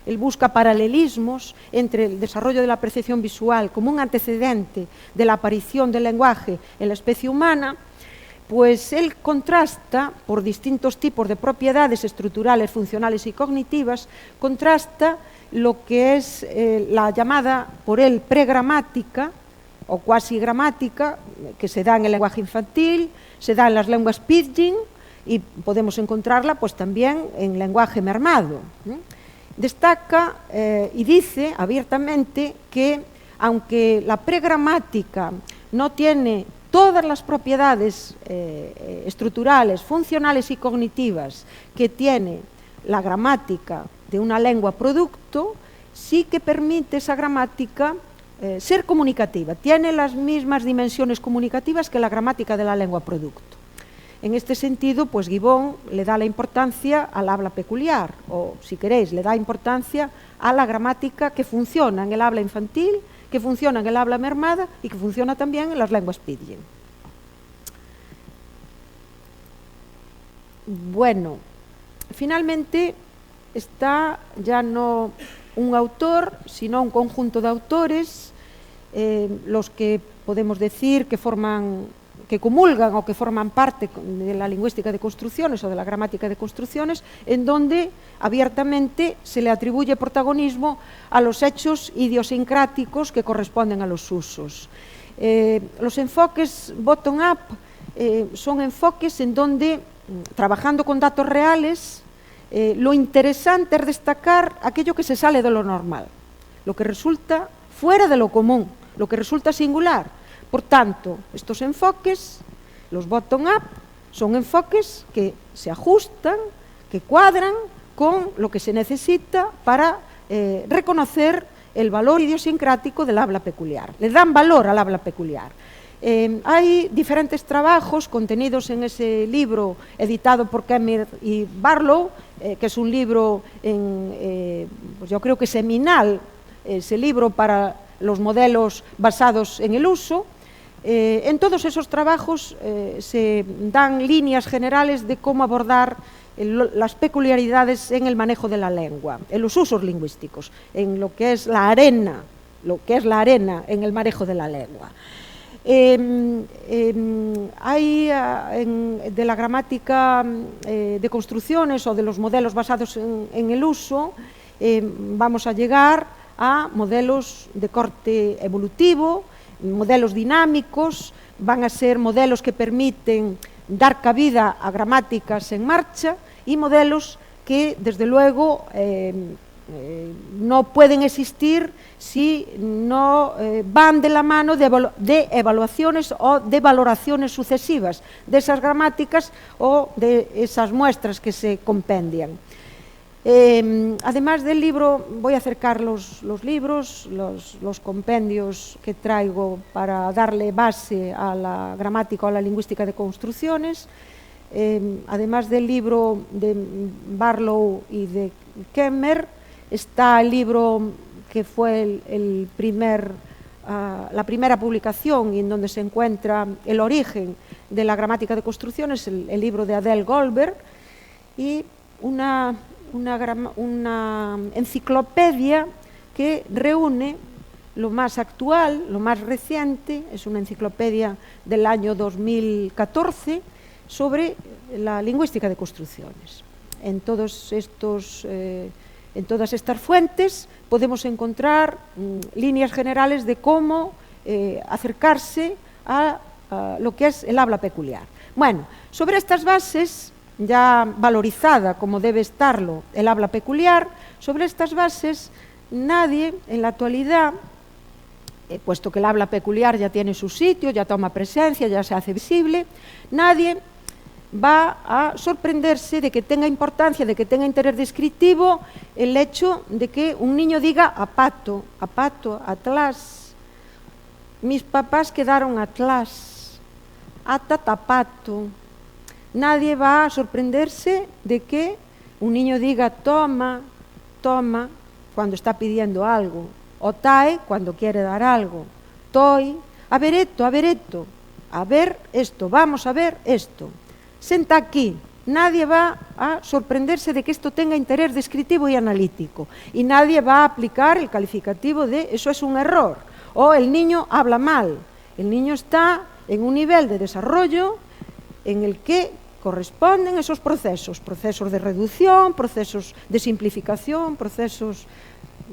Él busca paralelismos entre el desarrollo de la percepción visual como un antecedente de la aparición del lenguaje en la especie humana, pues él contrasta, por distintos tipos de propiedades estructurales, funcionales y cognitivas, contrasta lo que es la llamada por él pregramática o cuasi gramática, que se da en el lenguaje infantil, se da en las lenguas pidgin y podemos encontrarla pues también en lenguaje mermado. Destaca y dice abiertamente que aunque la pregramática no tiene todas las propiedades estructurales, funcionales y cognitivas que tiene la gramática de una lengua producto, sí que permite esa gramática ser comunicativa, tiene las mismas dimensiones comunicativas que la gramática de la lengua producto. En este sentido, pues Gibbon le da la importancia al habla peculiar, o si queréis, le da importancia a la gramática que funciona en el habla infantil, que funciona en el habla mermada y que funciona también en las lenguas pidgin. Bueno, finalmente está ya no un autor, sino un conjunto de autores, los que podemos decir que comulgan o que forman parte de la lingüística de construcciones o de la gramática de construcciones, en donde abiertamente se le atribuye protagonismo a los hechos idiosincráticos que corresponden a los usos. Los enfoques bottom-up son enfoques en donde, trabajando con datos reales, lo interesante es destacar aquello que se sale de lo normal, lo que resulta fuera de lo común, lo que resulta singular. Por tanto, estos enfoques, los bottom-up, son enfoques que se ajustan, que cuadran con lo que se necesita para reconocer el valor idiosincrático del habla peculiar. Le dan valor al habla peculiar. Hay diferentes trabajos contenidos en ese libro editado por Kemmerer y Barlow, que es un libro, pues yo creo que seminal, ese libro para los modelos basados en el uso. En todos esos trabajos se dan líneas generales de cómo abordar las peculiaridades en el manejo de la lengua, en los usos lingüísticos, en lo que es la arena en el manejo de la lengua. Hay de la gramática de construcciones o de los modelos basados en el uso, vamos a llegar a modelos de corte evolutivo, modelos dinámicos, van a ser modelos que permiten dar cabida a gramáticas en marcha y modelos que, desde luego, no pueden existir si no van de la mano de evaluaciones o de valoraciones sucesivas de esas gramáticas o de esas muestras que se compendian. Además del libro, voy a acercar los libros, los compendios que traigo para darle base a la gramática o a la lingüística de construcciones. Además del libro de Barlow y de Kemmer, está el libro que fue la primera publicación y en donde se encuentra el origen de la gramática de construcciones, el libro de Adele Goldberg, y una enciclopedia que reúne lo más actual, lo más reciente, es una enciclopedia del año 2014 sobre la lingüística de construcciones. En todas estas fuentes podemos encontrar líneas generales de cómo acercarse a lo que es el habla peculiar. Bueno, sobre estas bases, ya valorizada como debe estarlo el habla peculiar, sobre estas bases nadie en la actualidad, puesto que el habla peculiar ya tiene su sitio, ya toma presencia, ya se hace visible, nadie va a sorprenderse de que tenga importancia, de que tenga interés descriptivo el hecho de que un niño diga apato, atrás, mis papás quedaron atrás, atatapato. Nadie va a sorprenderse de que un niño diga toma, toma, cuando está pidiendo algo, o tae cuando quiere dar algo, toi, a ver esto, a ver esto, vamos a ver esto. Senta aquí. Nadie va a sorprenderse de que esto tenga interés descriptivo y analítico. Y nadie va a aplicar el calificativo de eso es un error. O el niño habla mal. El niño está en un nivel de desarrollo en el que corresponden esos procesos. Procesos de reducción, procesos de simplificación, procesos...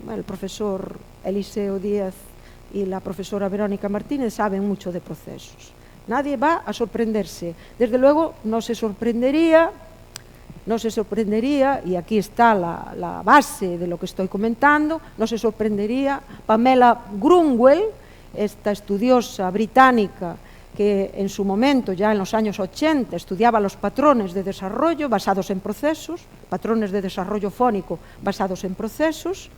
Bueno, el profesor Eliseo Díaz y la profesora Verónica Martínez saben mucho de procesos. Nadie va a sorprenderse. Desde luego, no se sorprendería, y aquí está la base de lo que estoy comentando, no se sorprendería Pamela Grunwald, esta estudiosa británica que en su momento, ya en los años 80, estudiaba los patrones de desarrollo basados en procesos, patrones de desarrollo fónico basados en procesos,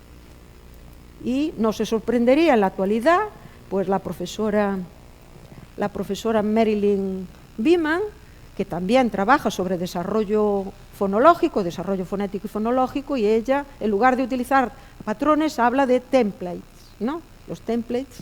y no se sorprendería en la actualidad, pues la profesora Marilyn Beeman, que también trabaja sobre desarrollo fonológico, desarrollo fonético y fonológico, y ella, en lugar de utilizar patrones, habla de templates, ¿no? Los templates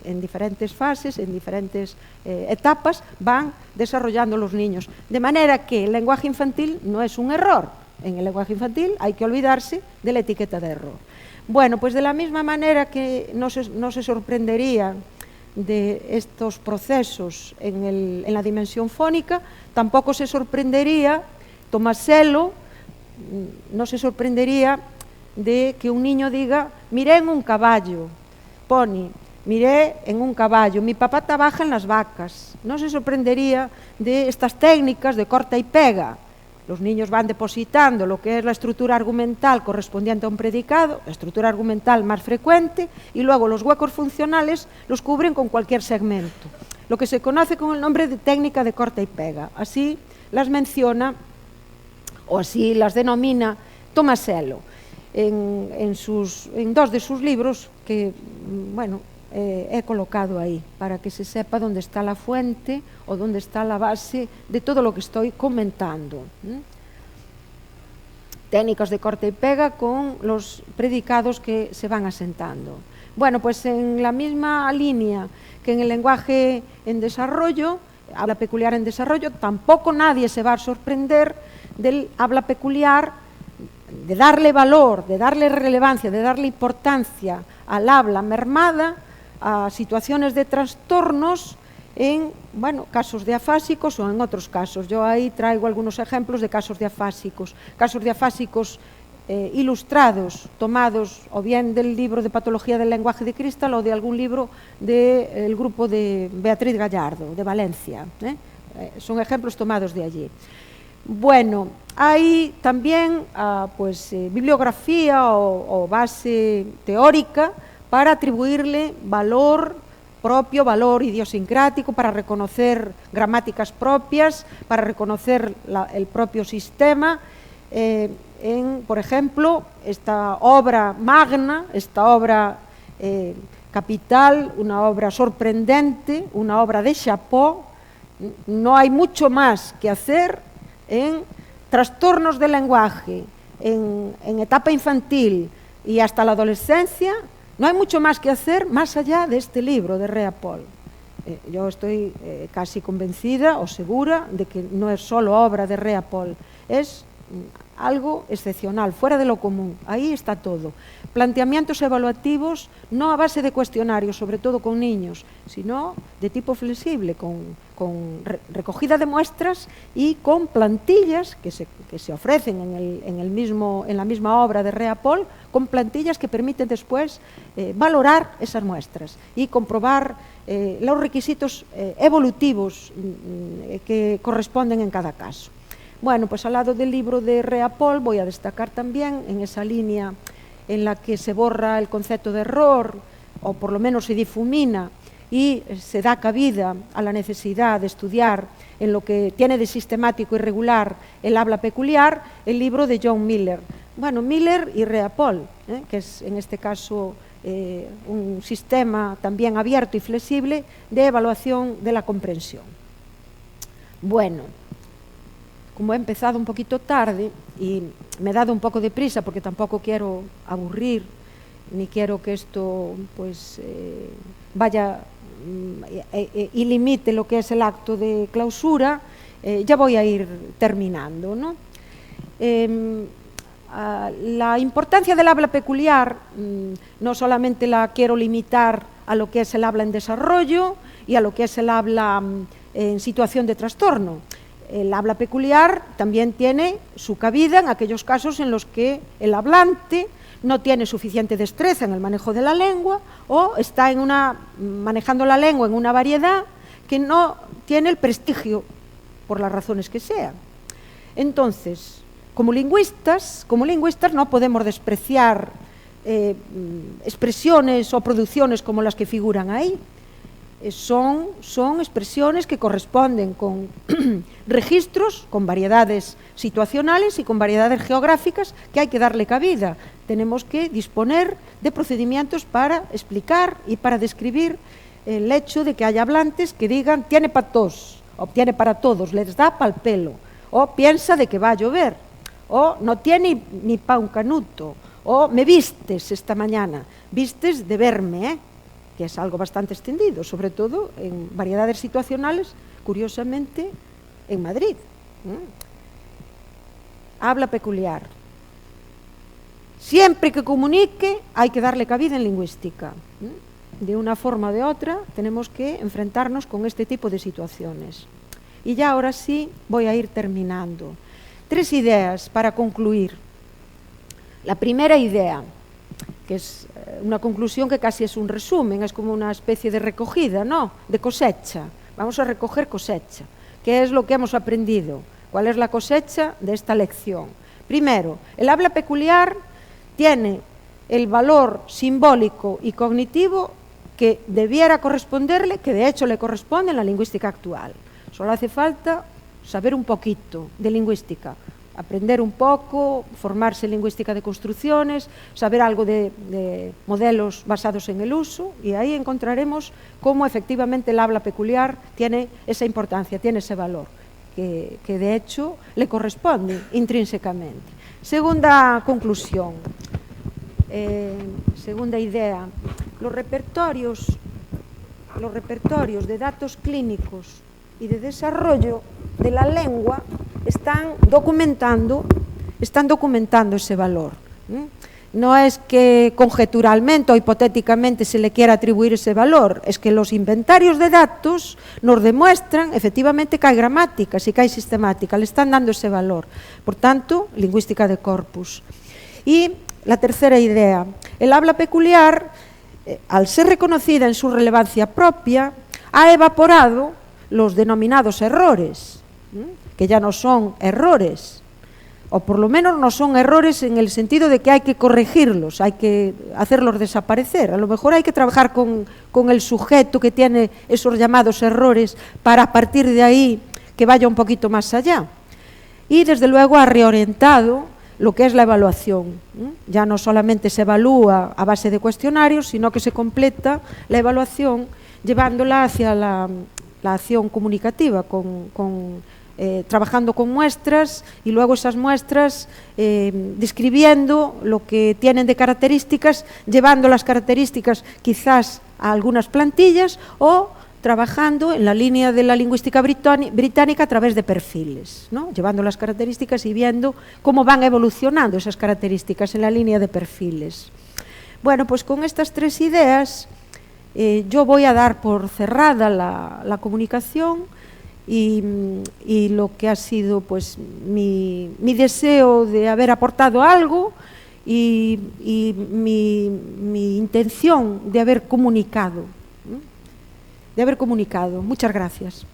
en diferentes fases, en diferentes etapas, van desarrollando los niños. De manera que el lenguaje infantil no es un error. En el lenguaje infantil hay que olvidarse de la etiqueta de error. Bueno, pues de la misma manera que no se sorprendería de estos procesos en la dimensión fónica, tampoco se sorprendería, Tomasello no se sorprendería de que un niño diga, miré en un caballo, pony, miré en un caballo, mi papá trabaja en las vacas. No se sorprendería de estas técnicas de corta y pega. Los niños van depositando lo que es la estructura argumental correspondiente a un predicado, la estructura argumental más frecuente, y luego los huecos funcionales los cubren con cualquier segmento, lo que se conoce con el nombre de técnica de corta y pega. Así las menciona, o así las denomina Tomasello en dos de sus libros que, bueno, he colocado ahí para que se sepa dónde está la fuente o dónde está la base de todo lo que estoy comentando. Técnicas de corte y pega con los predicados que se van asentando. Bueno, pues en la misma línea que en el lenguaje en desarrollo, habla peculiar en desarrollo, tampoco nadie se va a sorprender del habla peculiar, de darle valor, de darle relevancia, de darle importancia al habla mermada, a situaciones de trastornos en, bueno, casos diafásicos o en otros casos. Yo ahí traigo algunos ejemplos de casos diafásicos ilustrados, tomados o bien del libro de Patología del lenguaje de Cristal o de algún libro del grupo de Beatriz Gallardo, de Valencia. Son ejemplos tomados de allí. Bueno, hai tamén bibliografía ou base teórica para atribuirle valor propio, valor idiosincrático, para reconocer gramáticas propias, para reconocer el propio sistema. Por ejemplo, esta obra magna, esta obra capital, una obra sorprendente, una obra de chapó, no hay mucho más que hacer en trastornos del lenguaje, en etapa infantil y hasta la adolescencia. No hay mucho más que hacer más allá de este libro de Rea Paul. Yo estoy casi convencida o segura de que no es solo obra de Rea Paul, es algo excepcional, fuera de lo común. Ahí está todo. Planteamientos evaluativos no a base de cuestionarios, sobre todo con niños, sino de tipo flexible, con recogida de muestras y con plantillas que se ofrecen en la misma obra de Rea Paul, con plantillas que permiten después valorar esas muestras y comprobar los requisitos evolutivos que corresponden en cada caso. Bueno, pues al lado del libro de Rea Paul voy a destacar también en esa línea en la que se borra el concepto de error, o por lo menos se difumina y se da cabida a la necesidad de estudiar en lo que tiene de sistemático y regular el habla peculiar, el libro de John Miller. Bueno, Miller y Rea Paul, que es en este caso un sistema también abierto y flexible de evaluación de la comprensión. Bueno, como he empezado un poquito tarde y me he dado un poco de prisa porque tampoco quiero aburrir ni quiero que esto vaya y limite lo que es el acto de clausura, ya voy a ir terminando, ¿no? La importancia del habla peculiar no solamente la quiero limitar a lo que es el habla en desarrollo y a lo que es el habla en situación de trastorno. El habla peculiar también tiene su cabida en aquellos casos en los que el hablante no tiene suficiente destreza en el manejo de la lengua o está manejando la lengua en una variedad que no tiene el prestigio por las razones que sean. Entonces, como lingüistas no podemos despreciar expresiones o producciones como las que figuran ahí. Son expresiones que corresponden con registros, con variedades situacionales y con variedades geográficas que hay que darle cabida. Tenemos que disponer de procedimientos para explicar y para describir el hecho de que haya hablantes que digan tiene para tos, o tiene para todos, les da pa'l pelo, o piensa de que va a llover, o no tiene ni pa' un canuto, o me vistes esta mañana, vistes de verme, que es algo bastante extendido, sobre todo en variedades situacionales, curiosamente, en Madrid. Habla peculiar. Siempre que comunique hay que darle cabida en lingüística. De una forma o de otra tenemos que enfrentarnos con este tipo de situaciones. Y ya ahora sí voy a ir terminando. 3 ideas para concluir. La primera idea, que es una conclusión que casi es un resumen, es como una especie de recogida, ¿no?, de cosecha. Vamos a recoger cosecha. ¿Qué es lo que hemos aprendido? ¿Cuál es la cosecha de esta lección? Primero, el habla peculiar tiene el valor simbólico y cognitivo que debiera corresponderle, que de hecho le corresponde en la lingüística actual. Solo hace falta saber un poquito de lingüística, aprender un poco, formarse en lingüística de construcciones, saber algo de modelos basados en el uso, y ahí encontraremos cómo efectivamente el habla peculiar tiene esa importancia, tiene ese valor, que de hecho le corresponde intrínsecamente. Segunda conclusión, segunda idea, los repertorios de datos clínicos y de desarrollo de la lengua están documentando ese valor. No es que conjeturalmente o hipotéticamente se le quiera atribuir ese valor, es que los inventarios de datos nos demuestran efectivamente que hay gramáticas y que hay sistemática, le están dando ese valor. Por tanto, lingüística de corpus. Y la tercera idea, el habla peculiar, al ser reconocida en su relevancia propia, ha evaporado los denominados errores. que ya no son errores, o por lo menos no son errores en el sentido de que hay que corregirlos, hay que hacerlos desaparecer. A lo mejor hay que trabajar con el sujeto que tiene esos llamados errores para a partir de ahí que vaya un poquito más allá. Y desde luego ha reorientado lo que es la evaluación. Ya no solamente se evalúa a base de cuestionarios, sino que se completa la evaluación llevándola hacia la acción comunicativa, trabajando con muestras y luego esas muestras describiendo lo que tienen de características, llevando las características quizás a algunas plantillas o trabajando en la línea de la lingüística británica a través de perfiles, ¿no? Llevando las características y viendo cómo van evolucionando esas características en la línea de perfiles. Bueno, pues con estas tres ideas yo voy a dar por cerrada la comunicación y lo que ha sido pues mi deseo de haber aportado algo y mi intención de haber comunicado. Muchas gracias.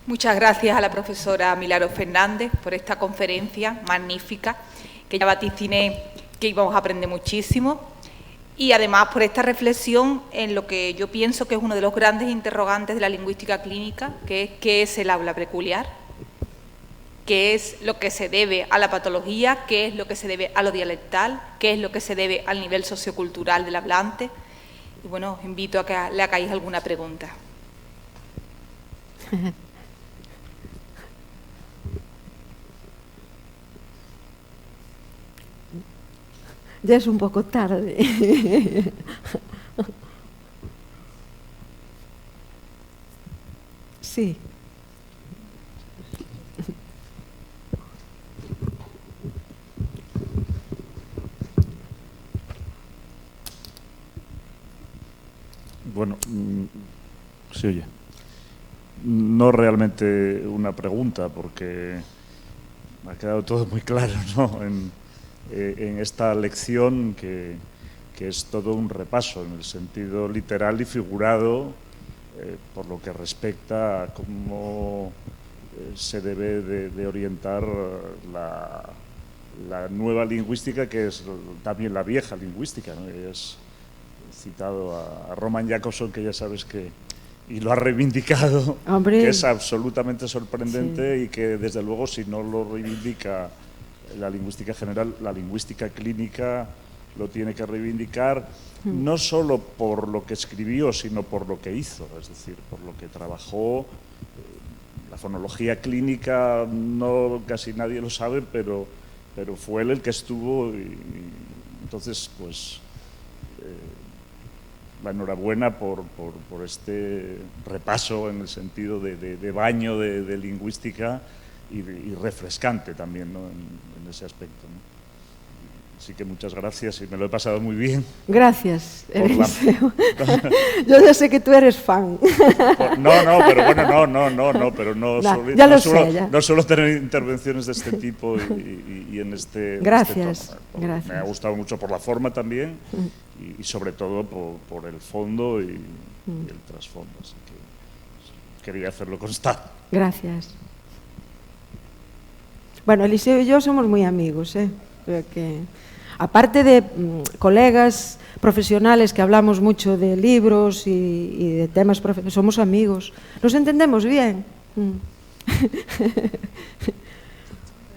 Muchas gracias a la profesora Milagros Fernández por esta conferencia magnífica, que ya vaticiné que íbamos a aprender muchísimo, y además por esta reflexión en lo que yo pienso que es uno de los grandes interrogantes de la lingüística clínica, que es ¿qué es el habla peculiar? ¿Qué es lo que se debe a la patología? ¿Qué es lo que se debe a lo dialectal? ¿Qué es lo que se debe al nivel sociocultural del hablante? Y bueno, os invito a que le hagáis alguna pregunta. Ya es un poco tarde. Sí. Bueno, se oye. No realmente una pregunta, porque me ha quedado todo muy claro, ¿no? En esta lección que es todo un repaso en el sentido literal y figurado por lo que respecta a cómo se debe de orientar la nueva lingüística, que es también la vieja lingüística, ¿no? Es citado a Roman Jakobson, que ya sabes que, y lo ha reivindicado, ¡Hombre! Que es absolutamente sorprendente, Sí. y que desde luego si no lo reivindica la lingüística general, la lingüística clínica lo tiene que reivindicar, no solo por lo que escribió, sino por lo que hizo, es decir, por lo que trabajó. La fonología clínica casi nadie lo sabe, pero fue él el que estuvo, y entonces pues la enhorabuena por este repaso en el sentido de baño de lingüística y refrescante también, ¿no? en ese aspecto, ¿no? Así que muchas gracias y me lo he pasado muy bien. Gracias, Eliseo. Yo ya sé que tú eres fan. No, pero bueno, pero no suelo tener intervenciones de este tipo y en este Gracias, tono. gracias. Me ha gustado mucho por la forma también y sobre todo por el fondo y el trasfondo, así que quería hacerlo constar. Gracias. Bueno, Eliseo y yo somos muy amigos, porque aparte de colegas profesionales que hablamos mucho de libros y de temas profesionales, somos amigos, nos entendemos bien.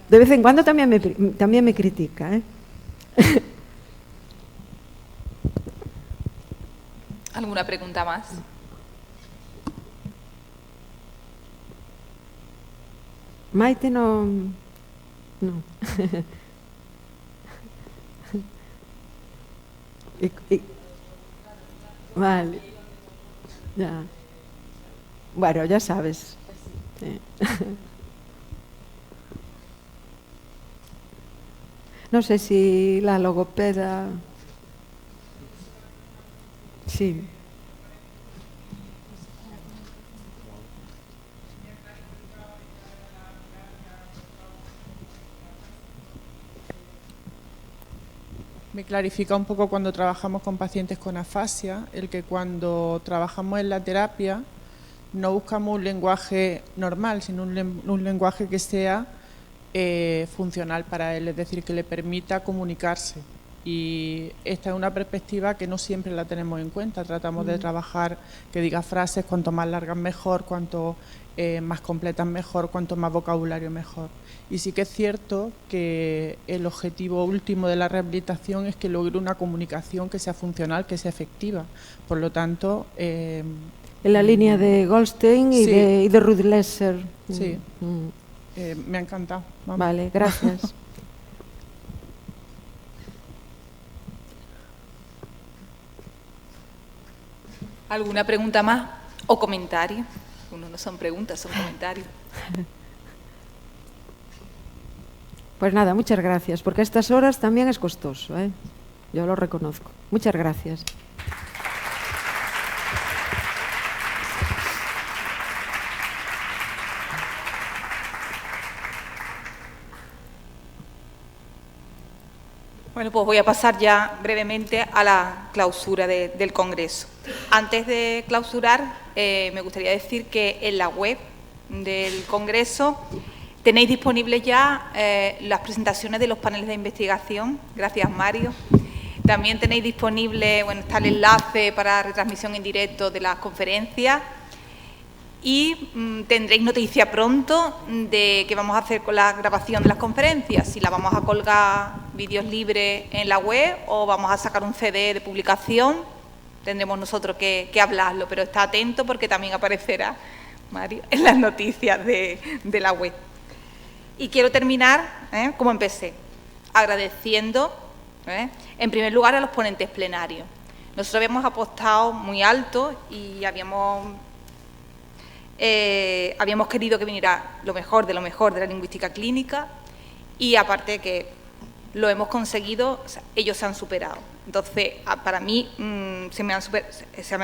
De vez en cuando también me critica, ¿Alguna pregunta más? Maite no. Vale. Ya. Bueno, ya sabes. Sí. No sé si la logopeda. Sí. Me clarifica un poco cuando trabajamos con pacientes con afasia, el que cuando trabajamos en la terapia no buscamos un lenguaje normal, sino un lenguaje que sea funcional para él, es decir, que le permita comunicarse. Y esta es una perspectiva que no siempre la tenemos en cuenta. Tratamos de trabajar que diga frases cuanto más largas mejor, cuanto más completas mejor, cuanto más vocabulario mejor. Y sí que es cierto que el objetivo último de la rehabilitación es que logre una comunicación que sea funcional, que sea efectiva. Por lo tanto... en la línea de Goldstein y, sí. de Ruth Lesser. Sí, me ha encantado. Vamos. Vale, gracias. ¿Alguna pregunta más o comentario? No son preguntas, son comentarios. Pues nada, muchas gracias, porque a estas horas también es costoso, ¿eh? Yo lo reconozco. Muchas gracias. Bueno, pues voy a pasar ya brevemente a la clausura del Congreso. Antes de clausurar, me gustaría decir que en la web del Congreso tenéis disponibles ya las presentaciones de los paneles de investigación. Gracias, Mario. También tenéis disponible, bueno, está el enlace para retransmisión en directo de las conferencias. Y tendréis noticia pronto de qué vamos a hacer con la grabación de las conferencias, si la vamos a colgar vídeos libres en la web o vamos a sacar un CD de publicación. Tendremos nosotros que hablarlo, pero está atento porque también aparecerá, Mario, en las noticias de la web. Y quiero terminar, como empecé, agradeciendo, en primer lugar, a los ponentes plenarios. Nosotros habíamos apostado muy alto y habíamos querido que viniera lo mejor de la lingüística clínica y aparte que lo hemos conseguido, o sea, ellos se han superado. Entonces, para mí se me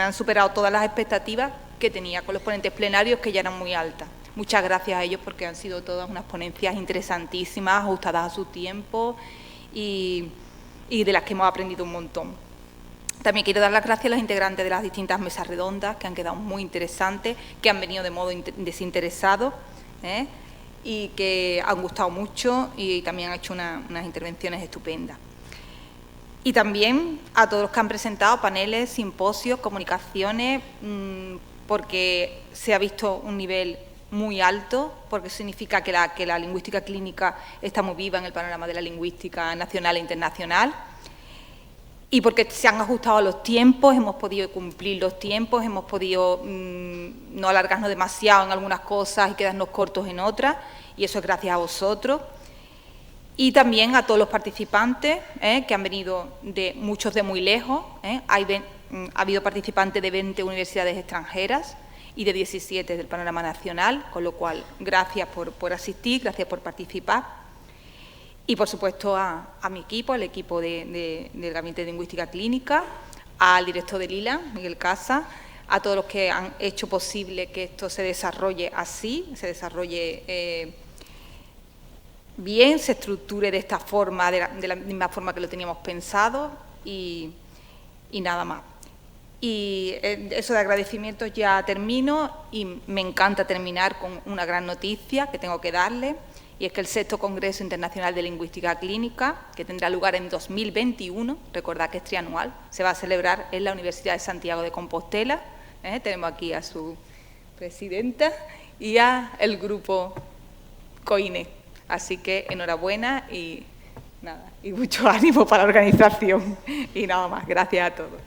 han superado todas las expectativas que tenía con los ponentes plenarios, que ya eran muy altas. Muchas gracias a ellos porque han sido todas unas ponencias interesantísimas, ajustadas a su tiempo y de las que hemos aprendido un montón. También quiero dar las gracias a los integrantes de las distintas mesas redondas, que han quedado muy interesantes, que han venido de modo desinteresado y que han gustado mucho y también han hecho unas intervenciones estupendas. Y también a todos los que han presentado paneles, simposios, comunicaciones, porque se ha visto un nivel muy alto, porque significa que la lingüística clínica está muy viva en el panorama de la lingüística nacional e internacional. Y porque se han ajustado a los tiempos, hemos podido cumplir los tiempos, hemos podido no alargarnos demasiado en algunas cosas y quedarnos cortos en otras, y eso es gracias a vosotros. Y también a todos los participantes, que han venido muchos de muy lejos. Ha habido participantes de 20 universidades extranjeras y de 17 del panorama nacional, con lo cual, gracias por asistir, gracias por participar. Y, por supuesto, a mi equipo, al equipo del Gabinete de Lingüística Clínica, al director del ILA, Miguel Casa, a todos los que han hecho posible que esto se desarrolle así, se desarrolle bien, se estructure de esta forma, de la misma forma que lo teníamos pensado y nada más. Y eso de agradecimientos ya termino y me encanta terminar con una gran noticia que tengo que darle. Y es que el 6º Congreso Internacional de Lingüística Clínica, que tendrá lugar en 2021, recordad que es trianual, se va a celebrar en la Universidad de Santiago de Compostela. Tenemos aquí a su presidenta y a el grupo COINE. Así que enhorabuena y mucho ánimo para la organización. Y nada más, gracias a todos.